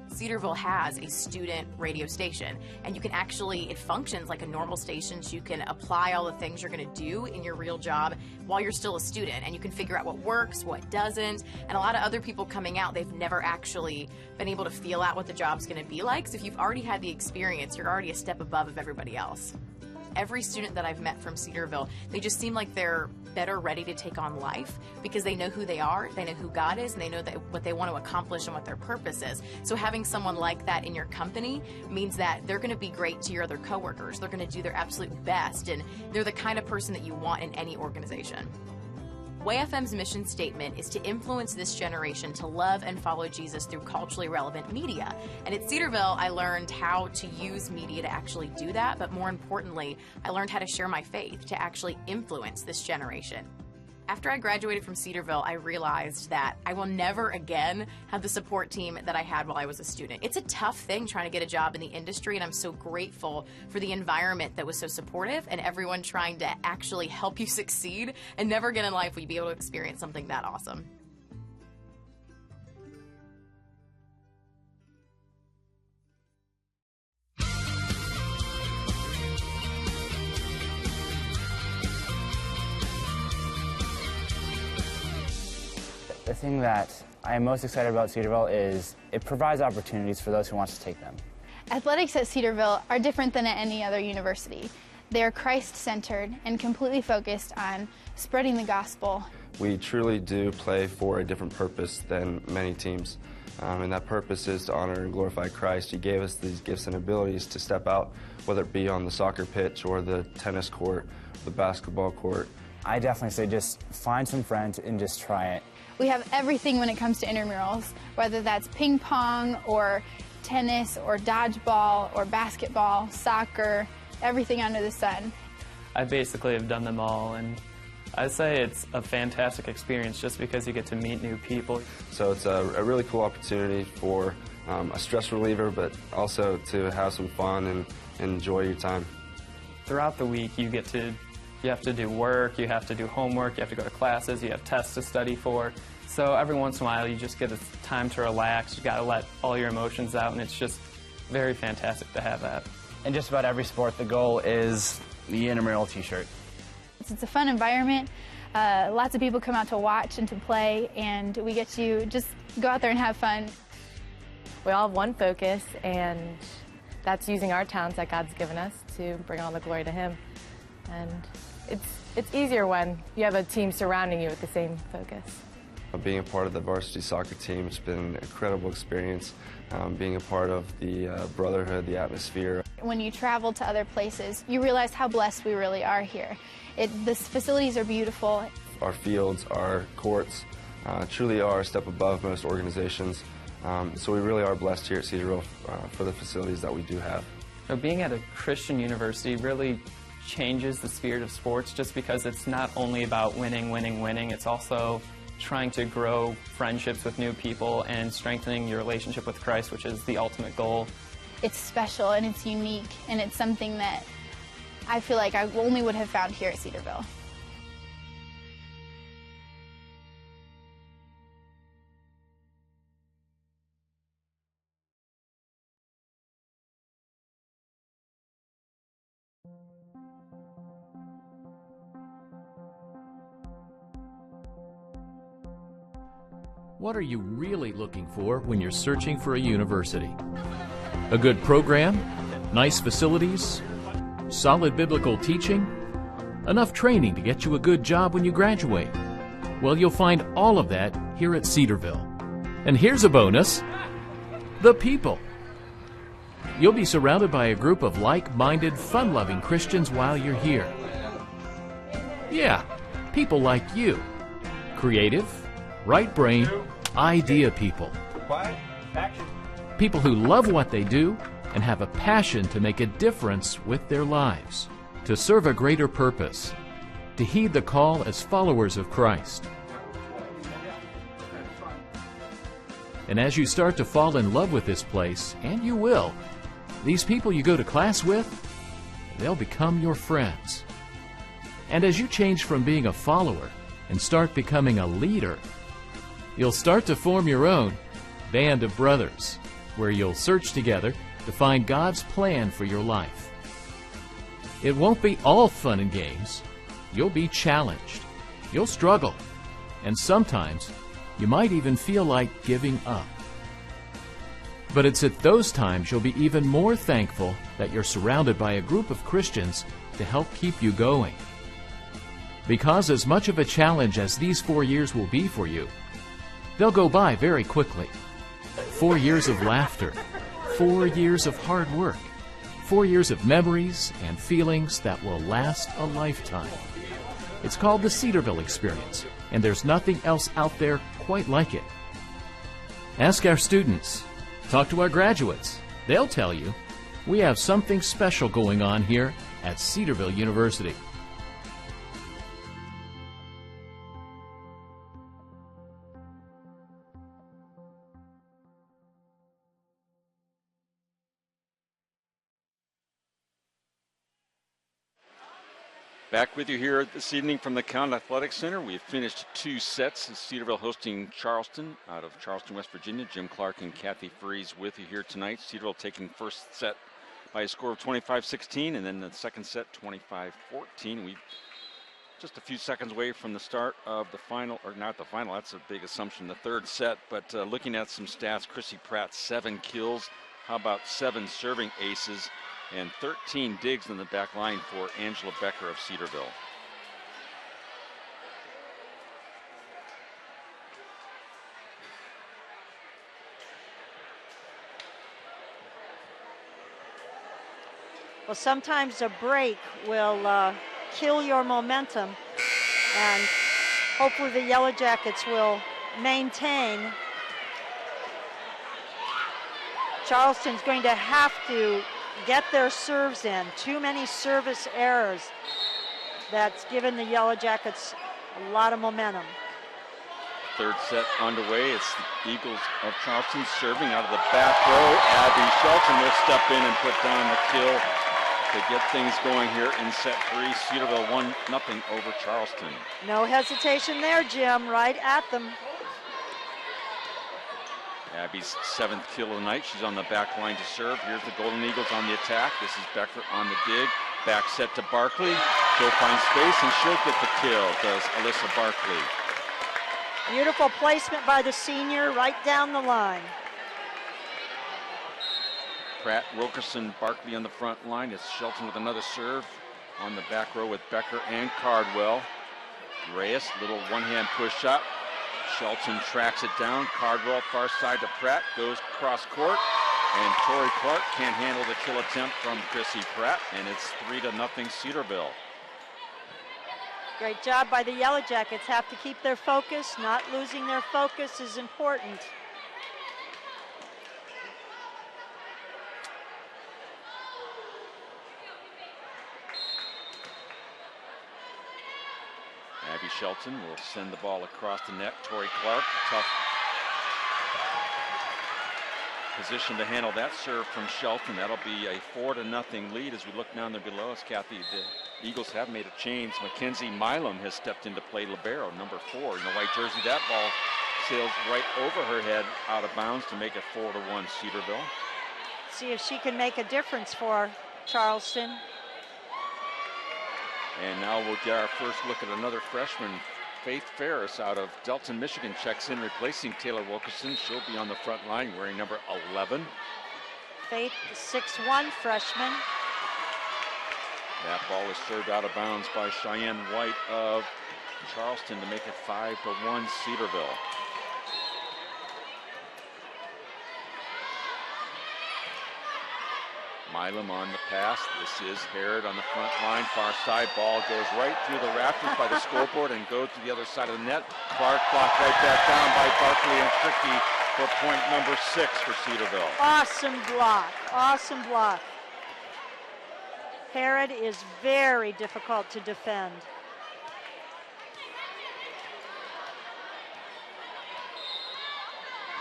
Cedarville has a student radio station, and you can actually, it functions like a normal station, so you can apply all the things you're going to do in your real job while you're still a student, and you can figure out what works, what doesn't. And a lot of other people coming out, they've never actually been able to feel out what the job's going to be like, so if you've already had the experience, you're already a step above of everybody else. Every student that I've met from Cedarville, they just seem like they're better ready to take on life because they know who they are, they know who God is, and they know that what they want to accomplish and what their purpose is. So having someone like that in your company means that they're going to be great to your other coworkers. They're going to do their absolute best, and they're the kind of person that you want in any organization. Way FM's mission statement is to influence this generation to love and follow Jesus through culturally relevant media. And at Cedarville, I learned how to use media to actually do that, but more importantly, I learned how to share my faith to actually influence this generation. After I graduated from Cedarville, I realized that I will never again have the support team that I had while I was a student. It's a tough thing trying to get a job in the industry, and I'm so grateful for the environment that was so supportive and everyone trying to actually help you succeed. And never again in life will you be able to experience something that awesome. The thing that I am most excited about Cedarville is it provides opportunities for those who want to take them. Athletics at Cedarville are different than at any other university. They are Christ-centered and completely focused on spreading the gospel. We truly do play for a different purpose than many teams, and that purpose is to honor and glorify Christ. He gave us these gifts and abilities to step out, whether it be on the soccer pitch or the tennis court, the basketball court. I definitely say just find some friends and just try it. We have everything when it comes to intramurals, whether that's ping pong or tennis or dodgeball or basketball, soccer, everything under the sun. I basically have done them all, and I'd say it's a fantastic experience just because you get to meet new people. So it's a really cool opportunity for a stress reliever, but also to have some fun and enjoy your time. Throughout the week, you have to do work, you have to do homework, you have to go to classes, you have tests to study for. So every once in a while, you just get time to relax. You got to let all your emotions out, and it's just very fantastic to have that. In just about every sport, the goal is the intramural t-shirt. It's a fun environment. Lots of people come out to watch and to play, and we get to just go out there and have fun. We all have one focus, and that's using our talents that God's given us to bring all the glory to Him. And it's easier when you have a team surrounding you with the same focus. Being a part of the varsity soccer team, it's been an incredible experience. Being a part of the brotherhood, the atmosphere. When you travel to other places, you realize how blessed we really are here. The facilities are beautiful. Our fields, our courts, truly are a step above most organizations. So we really are blessed here at Cedarville for the facilities that we do have. So being at a Christian university really changes the spirit of sports, just because it's not only about winning, winning, winning. It's also trying to grow friendships with new people and strengthening your relationship with Christ, which is the ultimate goal. It's special and it's unique, and it's something that I feel like I only would have found here at Cedarville. What are you really looking for when you're searching for a university? A good program? Nice facilities, solid biblical teaching, enough training to get you a good job when you graduate. Well, you'll find all of that here at Cedarville. And here's a bonus: the people. You'll be surrounded by a group of like-minded, fun-loving Christians while you're here. Yeah, people like you. Creative, right-brain, idea people. Quiet, action. People who love what they do and have a passion to make a difference with their lives, to serve a greater purpose, to heed the call as followers of Christ. And as you start to fall in love with this place, and you will, these people you go to class with, they'll become your friends. And as you change from being a follower and start becoming a leader, you'll start to form your own band of brothers, where you'll search together to find God's plan for your life. It won't be all fun and games. You'll be challenged. You'll struggle. And sometimes you might even feel like giving up. But it's at those times you'll be even more thankful that you're surrounded by a group of Christians to help keep you going. Because as much of a challenge as these 4 years will be for you, they'll go by very quickly. 4 years of laughter, 4 years of hard work, 4 years of memories and feelings that will last a lifetime. It's called the Cedarville experience, and there's nothing else out there quite like it. Ask our students. Talk to our graduates. They'll tell you we have something special going on here at Cedarville University. Back with you here this evening from the County Athletic Center. We've finished 2 sets. Cedarville hosting Charleston out of Charleston, West Virginia. Jim Clark and Kathy Freeze with you here tonight. Cedarville taking first set by a score of 25-16, and then the second set 25-14. We're just a few seconds away from the start of the final, or not the final, that's a big assumption, the third set. But looking at some stats, Chrissy Pratt, 7 kills. How about 7 serving aces? And 13 digs in the back line for Angela Becker of Cedarville. Well, sometimes a break will kill your momentum, and hopefully the Yellow Jackets will maintain. Charleston's going to have to get their serves in. Too many service errors. That's given the Yellow Jackets a lot of momentum. Third set underway. It's the Eagles of Charleston serving out of the back row. Abby Shelton will step in and put down the kill to get things going here in set 3. Cedarville 1-0 over Charleston. No hesitation there, Jim. Right at them. Abby's 7th kill of the night. She's on the back line to serve. Here's the Golden Eagles on the attack. This is Becker on the dig. Back set to Barkley. She'll find space and she'll get the kill, does Alyssa Barkley. Beautiful placement by the senior right down the line. Pratt, Wilkerson, Barkley on the front line. It's Shelton with another serve on the back row with Becker and Cardwell. Reyes, little one-hand push shot. Shelton tracks it down. Cardwell far side to Pratt, goes cross court, and Tori Clark can't handle the kill attempt from Chrissy Pratt, and it's 3-0 Cedarville. Great job by the Yellow Jackets. Have to keep their focus. Not losing their focus is important. Abby Shelton will send the ball across the net. Tori Clark, tough position to handle that serve from Shelton. That'll be a 4-0 lead as we look down there below us. Kathy, the Eagles have made a change. Mackenzie Milam has stepped into play, libero, number 4. In the white jersey, that ball sails right over her head out of bounds to make it 4-1 Cedarville. See if she can make a difference for Charleston. And now we'll get our first look at another freshman. Faith Ferris out of Delton, Michigan checks in, replacing Taylor Wilkerson. She'll be on the front line wearing number 11. Faith, the 6'1" freshman. That ball is served out of bounds by Cheyenne White of Charleston to make it 5-1 Cedarville. Milam on the pass. This is Herod on the front line, far side. Ball goes right through the rafters by the scoreboard and goes to the other side of the net. Clark blocked right back down by Barkley and Tricky for point number 6 for Cedarville. Awesome block, awesome block. Herod is very difficult to defend.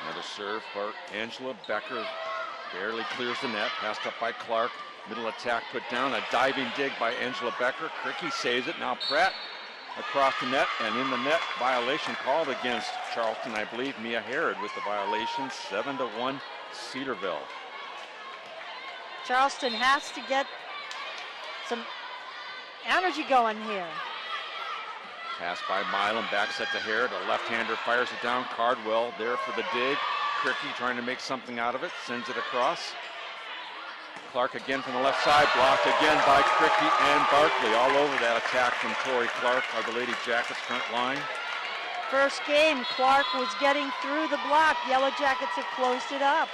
Another serve for Angela Becker. Barely clears the net, passed up by Clark. Middle attack put down, a diving dig by Angela Becker. Cricky saves it. Now Pratt across the net, and in the net, violation called against Charleston, I believe. Mia Herod with the violation, 7-1 Cedarville. Charleston has to get some energy going here. Pass by Milam, back set to Herod. A left-hander fires it down. Cardwell there for the dig. Cricky trying to make something out of it, sends it across. Clark again from the left side, blocked again by Cricky and Barkley. All over that attack from Tori Clark of the Lady Jackets front line. First game, Clark was getting through the block. Yellow Jackets have closed it up.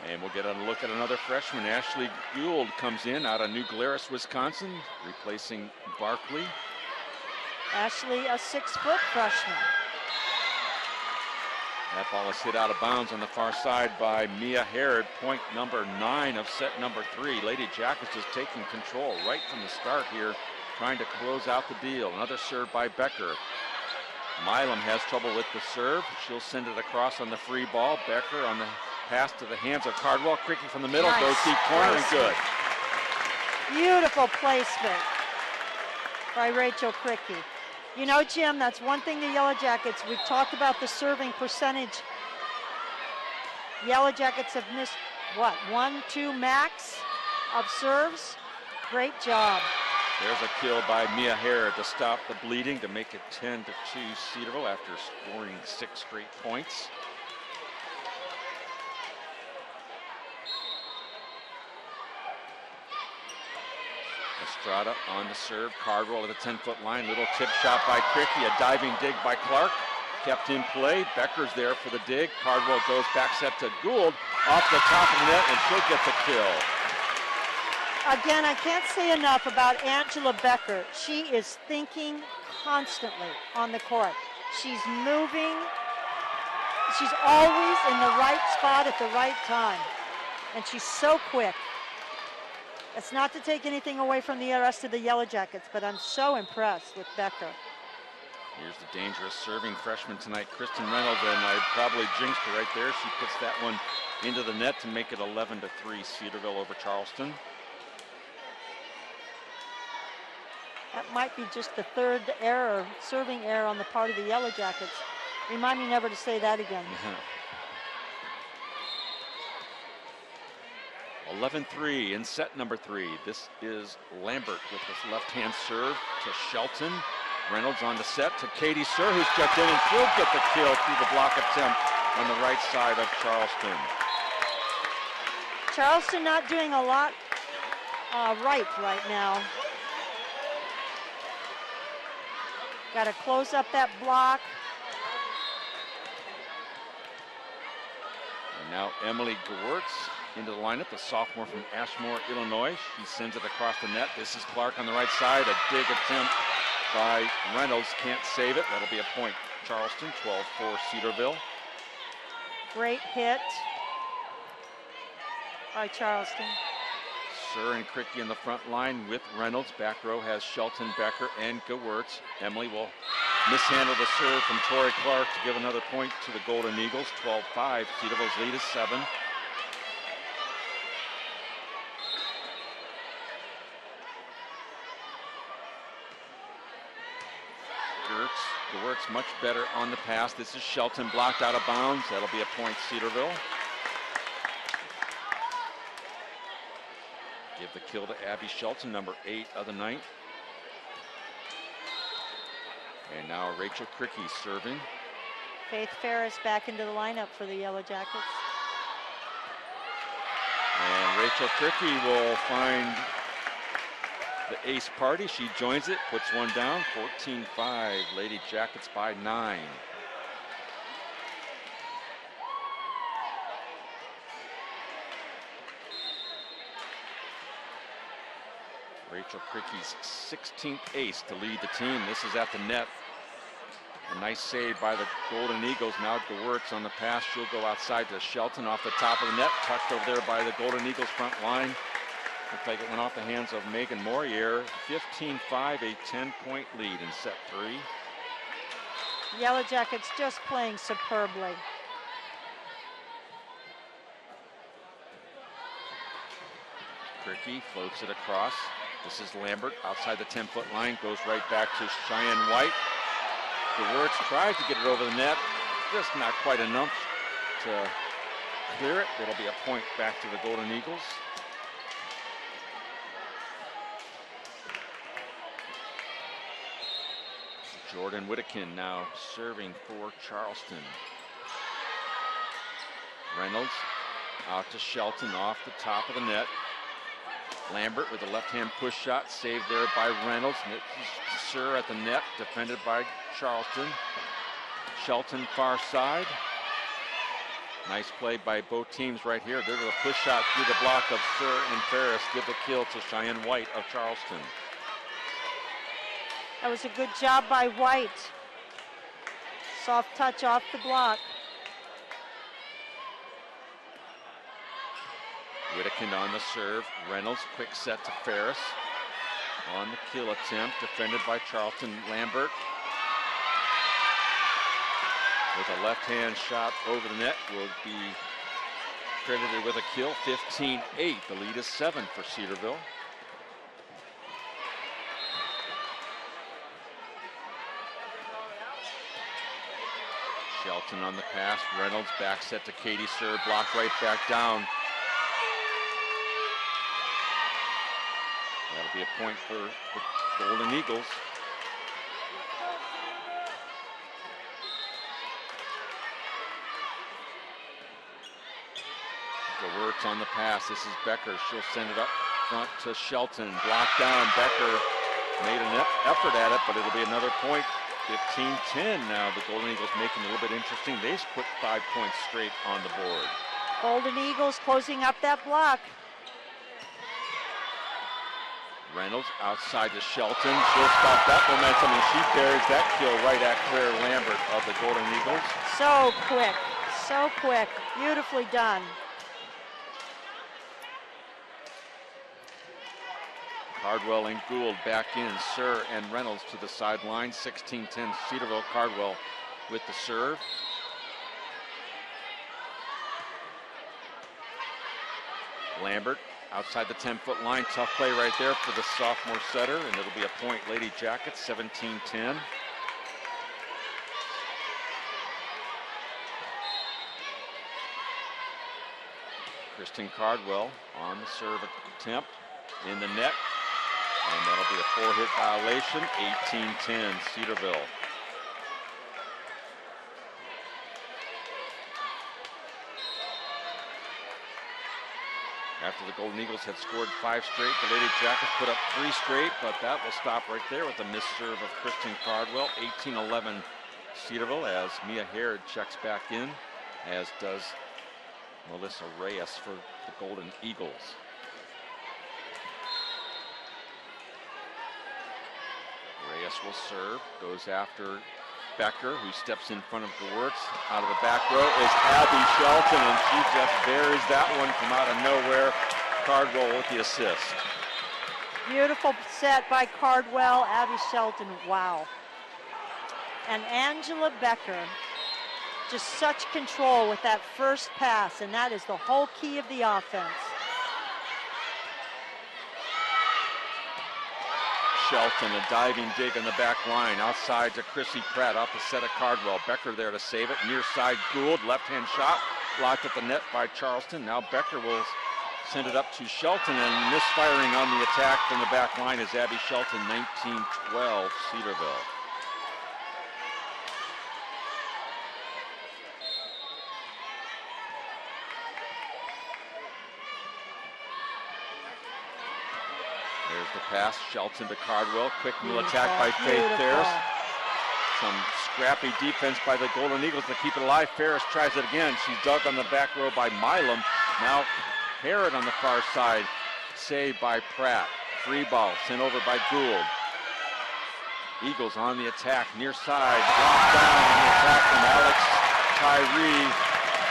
And we'll get a look at another freshman. Ashley Gould comes in out of New Glarus, Wisconsin, replacing Barkley. Ashley, a 6-foot freshman. That ball is hit out of bounds on the far side by Mia Herod, point number 9 of set number 3. Lady Jackets is taking control right from the start here, trying to close out the deal. Another serve by Becker. Milam has trouble with the serve. She'll send it across on the free ball. Becker on the pass to the hands of Cardwell. Cricky from the middle, Nice goes deep corner and good. Beautiful placement by Rachel Cricky. You know, Jim, that's one thing the Yellow Jackets, we've talked about the serving percentage. Yellow Jackets have missed, what, 1-2 max of serves? Great job. There's a kill by Mia Herod to stop the bleeding to make it 10-2 Cedarville after scoring 6 straight points. Estrada on the serve. Cardwell at the 10-foot line. Little tip shot by Cricky. A diving dig by Clark. Kept in play. Becker's there for the dig. Cardwell goes back set to Gould. Off the top of the net, and she'll get the kill. Again, I can't say enough about Angela Becker. She is thinking constantly on the court. She's moving. She's always in the right spot at the right time. And she's so quick. It's not to take anything away from the rest of the Yellow Jackets, but I'm so impressed with Becker. Here's the dangerous serving freshman tonight, Kristen Reynolds, and I probably jinxed her right there. She puts that one into the net to make it 11-3 Cedarville over Charleston. That might be just the third error, serving error on the part of the Yellow Jackets. Remind me never to say that again. 11-3 in set number 3. This is Lambert with his left-hand serve to Shelton. Reynolds on the set to Katie Sir, who's checked in, and she'll get the kill through the block attempt on the right side of Charleston. Charleston not doing a lot right now. Got to close up that block. And now Emily Gewurz into the lineup, the sophomore from Ashmore, Illinois. She sends it across the net. This is Clark on the right side. A dig attempt by Reynolds. Can't save it. That'll be a point. Charleston, 12-4 Cedarville. Great hit by Charleston. Sir and Cricky in the front line with Reynolds. Back row has Shelton, Becker, and Gewurz. Emily will mishandle the serve from Tori Clark to give another point to the Golden Eagles. 12-5. Cedarville's lead is 7. Gewurz much better on the pass. This is Shelton blocked out of bounds. That'll be a point Cedarville. Give the kill to Abby Shelton, number 8 of the night. And now Rachel Cricky serving. Faith Ferris back into the lineup for the Yellow Jackets. And Rachel Cricky will find the ace party. She joins it, puts one down, 14-5. Lady Jackets by 9. Rachel Cricky's 16th ace to lead the team. This is at the net. A nice save by the Golden Eagles. Now DeWertz on the pass. She'll go outside to Shelton off the top of the net. Tucked over there by the Golden Eagles front line. Looks like it went off the hands of Megan Morier. 15-5, a 10-point lead in set 3. Yellow Jackets just playing superbly. Cricky floats it across. This is Lambert outside the 10-foot line. Goes right back to Cheyenne White. DeWertz tries to get it over the net. Just not quite enough to clear it. It'll be a point back to the Golden Eagles. Jordan Whittakin now serving for Charleston. Reynolds out to Shelton off the top of the net. Lambert with a left-hand push shot, saved there by Reynolds. Sir at the net, defended by Charleston. Shelton far side. Nice play by both teams right here. There's a push shot through the block of Sir and Ferris. Give the kill to Cheyenne White of Charleston. That was a good job by White. Soft touch off the block. Whittakin on the serve. Reynolds, quick set to Ferris. On the kill attempt, defended by Charleston. Lambert with a left-hand shot over the net will be credited with a kill. 15-8. The lead is 7 for Cedarville. Shelton on the pass. Reynolds back set to Katie Sir. Blocked right back down. That'll be a point for the Golden Eagles. DeWertz on the pass. This is Becker. She'll send it up front to Shelton. Blocked down. Becker made an effort at it, but it'll be another point. 15-10 now. The Golden Eagles making it a little bit interesting. They put 5 points straight on the board. Golden Eagles closing up that block. Reynolds outside to Shelton. She'll stop that momentum, and she buries that kill right at Claire Lambert of the Golden Eagles. So quick, so quick. Beautifully done. Cardwell and Gould back in. Sir and Reynolds to the sideline. 16-10 Cedarville. Cardwell with the serve. Lambert outside the 10-foot line. Tough play right there for the sophomore setter, and it'll be a point. Lady Jackets, 17-10. Kristen Cardwell on the serve attempt in the net, and that'll be a 4-hit violation. 18-10 Cedarville. After the Golden Eagles had scored 5 straight, the Lady Jackets put up 3 straight, but that will stop right there with a missed serve of Kristen Cardwell. 18-11 Cedarville as Mia Harrod checks back in, as does Melissa Reyes for the Golden Eagles. Reyes will serve, goes after Becker, who steps in front of DeWertz. Out of the back row is Abby Shelton, and she just buries that one from out of nowhere. Cardwell with the assist. Beautiful set by Cardwell. Abby Shelton, wow. And Angela Becker, just such control with that first pass, and that is the whole key of the offense. Shelton, a diving dig on the back line, outside to Chrissy Pratt, off the set of Cardwell. Becker there to save it. Near side Gould, left-hand shot, blocked at the net by Charleston. Now Becker will send it up to Shelton, and misfiring on the attack from the back line is Abby Shelton. 19-12 Cedarville. pass, Shelton to Cardwell. Quick middle attack by Faith Ferris. Some scrappy defense by the Golden Eagles to keep it alive. Ferris tries it again. She's dug on the back row by Milam. Now Harrod on the far side, saved by Pratt. Free ball sent over by Gould. Eagles on the attack, near side, blocked down on the attack from Alex Tyree.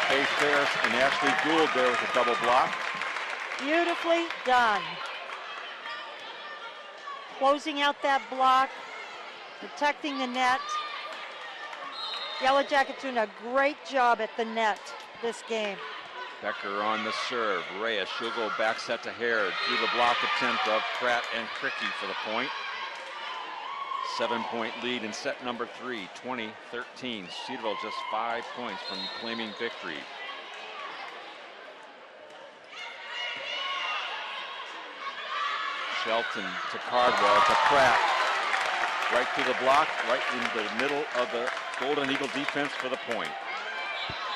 Faith Ferris and Ashley Gould there with a double block. Beautifully done. Closing out that block, protecting the net. Yellow Jackets doing a great job at the net this game. Becker on the serve. Reyes, she'll go back set to Harrod through the block attempt of Pratt and Cricky for the point. 7-point lead in set number 3, 20-13. Cedarville just 5 points from claiming victory. Shelton to Cardwell to Pratt. Right through the block, right in the middle of the Golden Eagle defense for the point.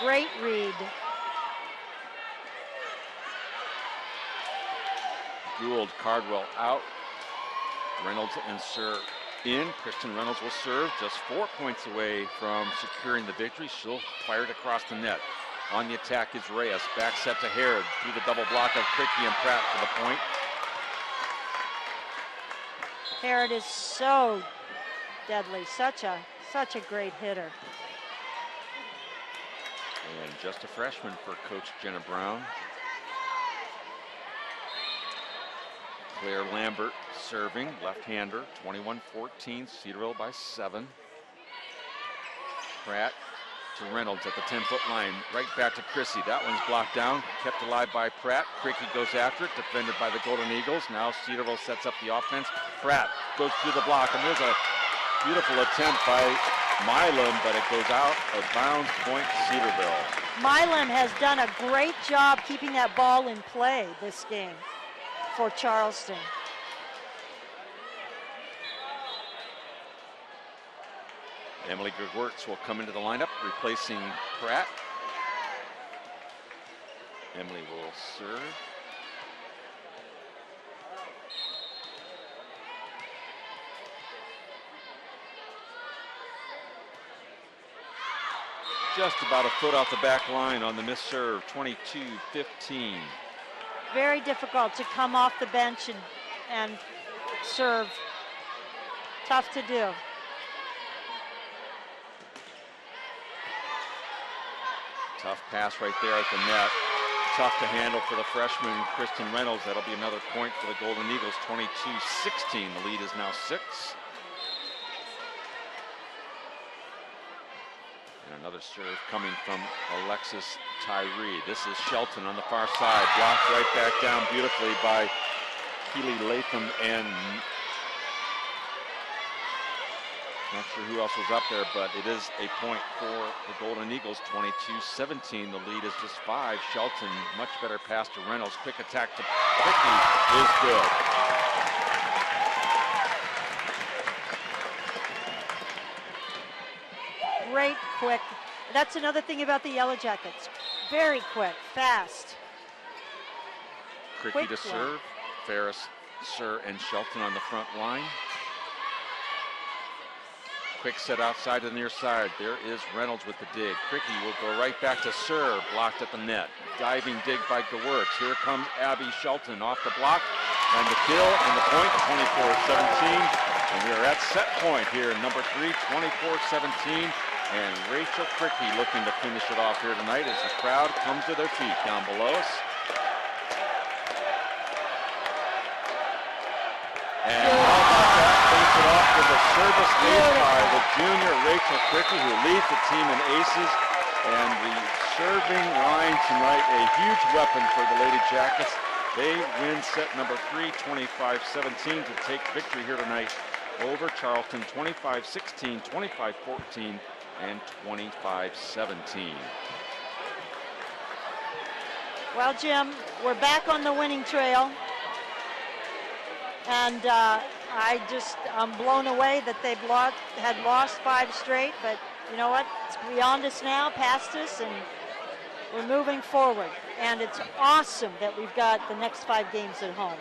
Great read. Gould, Cardwell out. Reynolds and Sir in. Kristen Reynolds will serve, just 4 points away from securing the victory. She'll fire it across the net. On the attack is Reyes. Back set to Harrod through the double block of Cricky and Pratt for the point. Harrod is so deadly, such a great hitter. And just a freshman for Coach Jenna Brown. Claire Lambert serving, left-hander, 21-14, Cedarville by 7. Pratt to Reynolds at the 10-foot line, right back to Chrissy. That one's blocked down, kept alive by Pratt. Cricky goes after it, defended by the Golden Eagles. Now Cedarville sets up the offense. Pratt goes through the block, and there's a beautiful attempt by Milam, but it goes out of bounds, point Cedarville. Milam has done a great job keeping that ball in play this game for Charleston. Emily Gregwertz will come into the lineup, replacing Pratt. Emily will serve. Just about a foot off the back line on the missed serve, 22-15. Very difficult to come off the bench and serve. Tough to do. Tough pass right there at the net. Tough to handle for the freshman, Kristen Reynolds. That'll be another point for the Golden Eagles, 22-16. The lead is now 6. And another serve coming from Alexis Tyree. This is Shelton on the far side. Blocked right back down beautifully by Keely Latham and not sure who else was up there, but it is a point for the Golden Eagles, 22-17. The lead is just 5. Shelton, much better pass to Reynolds. Quick attack to Cricky is good. Great quick. That's another thing about the Yellow Jackets. Very quick, fast. Cricky to serve. Ferris, Sir, and Shelton on the front line. Quick set outside to the near side. There is Reynolds with the dig. Cricky will go right back to Sir, blocked at the net. Diving dig by Gewertz. Here comes Abby Shelton off the block. And the kill and the point, 24-17. And we are at set point here, number 3, 24-17. And Rachel Cricky looking to finish it off here tonight as the crowd comes to their feet down below us. And how about that? Finish it off with a service ace by the junior Rachel Cricky, who leads the team in aces. And the serving line tonight, a huge weapon for the Lady Jackets. They win set number 3, 25-17 to take victory here tonight over Charleston, 25-16, 25-14, and 25-17. Well, Jim, we're back on the winning trail. And I'm blown away that had lost 5 straight, but you know what? It's beyond us now, past us, and we're moving forward. And it's awesome that we've got the next 5 games at home.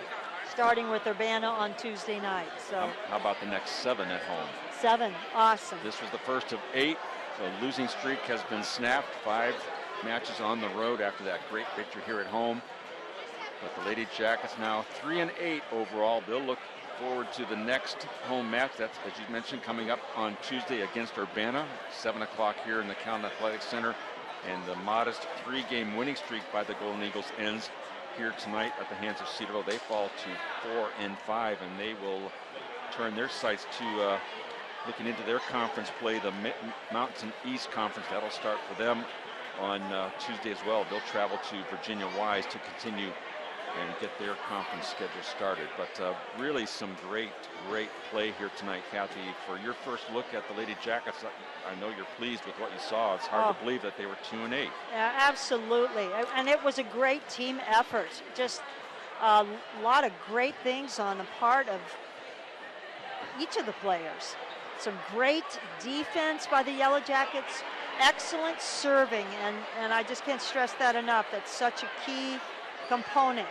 starting with Urbana on Tuesday night. So how about the next 7 at home? 7, awesome. This was the first of 8. The losing streak has been snapped. 5 matches on the road after that great victory here at home. But the Lady Jackets now 3-8 overall. They'll look forward to the next home match. That's, as you mentioned, coming up on Tuesday against Urbana, 7 o'clock here in the County Athletic Center. And the modest 3-game winning streak by the Golden Eagles ends here tonight at the hands of Cedarville. They fall to 4-5, and they will turn their sights to looking into their conference play, the Mountain East Conference. That'll start for them on Tuesday as well. They'll travel to Virginia Wise to continue and get their conference schedule started. But really some great play here tonight, Kathy. For your first look at the Lady Jackets, I know you're pleased with what you saw. It's hard to believe that they were 2-8. Yeah, absolutely. And it was a great team effort. Just a lot of great things on the part of each of the players. Some great defense by the Yellow Jackets, excellent serving, and I just can't stress that enough. That's such a key component.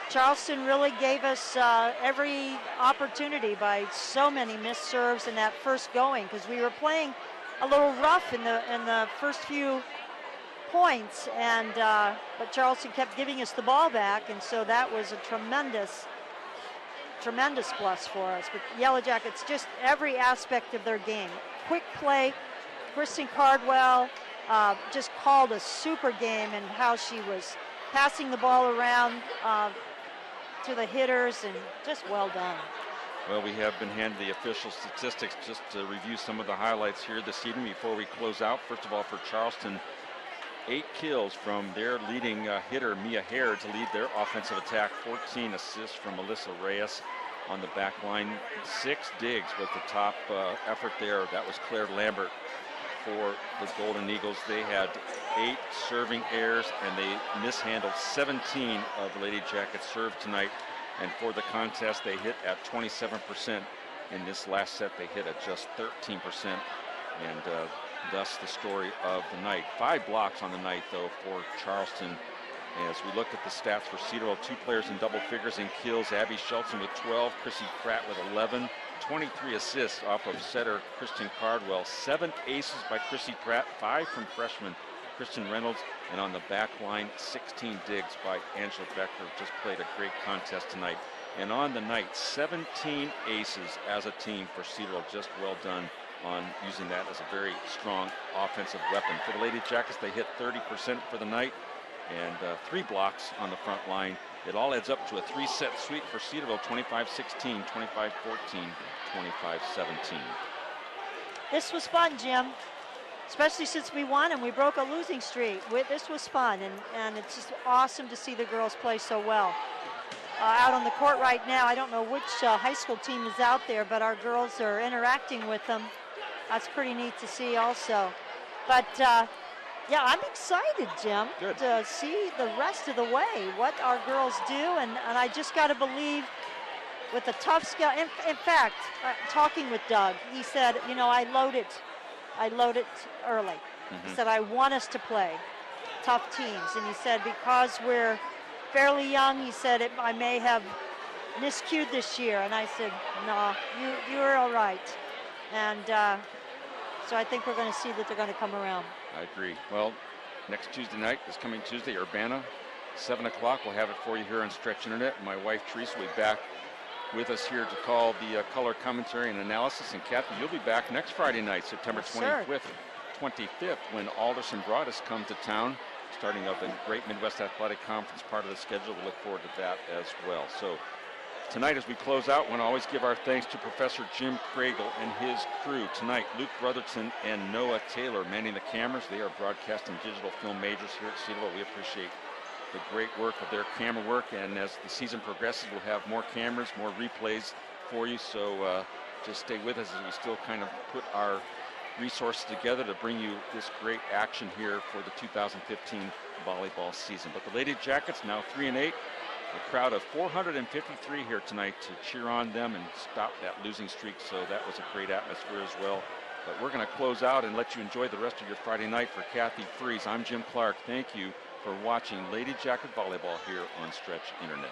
Charleston really gave us every opportunity by so many missed serves in that first going, because we were playing a little rough in the first few points, and but Charleston kept giving us the ball back, and so that was a tremendous plus for us. But Yellow Jackets, just every aspect of their game. Quick play. Kristen Cardwell just called a super game in how she was passing the ball around to the hitters, and just well done. Well, we have been handed the official statistics just to review some of the highlights here this evening before we close out. First of all, for Charleston, 8 kills from their leading hitter, Mia Hare, to lead their offensive attack. 14 assists from Melissa Reyes on the back line. 6 digs was the top effort there. That was Claire Lambert for the Golden Eagles. They had 8 serving errors, and they mishandled 17 of the Lady Jackets serve tonight. And for the contest, they hit at 27%. In this last set, they hit at just 13%. And thus the story of the night. 5 blocks on the night, though, for Charleston. As we look at the stats for Cedarville, 2 players in double figures in kills. Abby Shelton with 12, Chrissy Pratt with 11, 23 assists off of setter Kristen Cardwell, 7 aces by Chrissy Pratt, 5 from freshman Kristen Reynolds, and on the back line, 16 digs by Angela Becker. Just played a great contest tonight. And on the night, 17 aces as a team for Cedarville. Just well done on using that as a very strong offensive weapon. For the Lady Jackets, they hit 30% for the night, and 3 blocks on the front line. It all adds up to a 3-set sweep for Cedarville, 25-16, 25-14, 25-17. This was fun, Jim, especially since we won and we broke a losing streak. This was fun, and it's just awesome to see the girls play so well. Out on the court right now, I don't know which high school team is out there, but our girls are interacting with them. That's pretty neat to see also. But yeah, I'm excited, Jim, to see the rest of the way, what our girls do, and I just got to believe with the tough skill. In fact, talking with Doug, he said, you know, I load it early. He said, I want us to play tough teams, and he said, because we're fairly young, he said, I may have miscued this year, and I said, no, you're all right. And so I think we're going to see that they're going to come around. I agree. Well, next Tuesday night, this coming Tuesday, Urbana, 7 o'clock. We'll have it for you here on Stretch Internet. My wife, Teresa, will be back with us here to call the color commentary and analysis. And Kathy, you'll be back next Friday night, September 25th, when Alderson Broadus come to town, starting up a great Midwest Athletic Conference part of the schedule. We look forward to that as well. So tonight, as we close out, I want to always give our thanks to Professor Jim Craigle and his crew. Tonight, Luke Brotherton and Noah Taylor manning the cameras. They are broadcasting digital film majors here at Cedarville. We appreciate the great work of their camera work, and as the season progresses, we'll have more cameras, more replays for you. So just stay with us as we still kind of put our resources together to bring you this great action here for the 2015 volleyball season. But the Lady Jackets now 3-8. A crowd of 453 here tonight to cheer on them and stop that losing streak, so that was a great atmosphere as well. But we're going to close out and let you enjoy the rest of your Friday night. For Kathy Freeze, I'm Jim Clark. Thank you for watching Lady Jacket Volleyball here on Stretch Internet.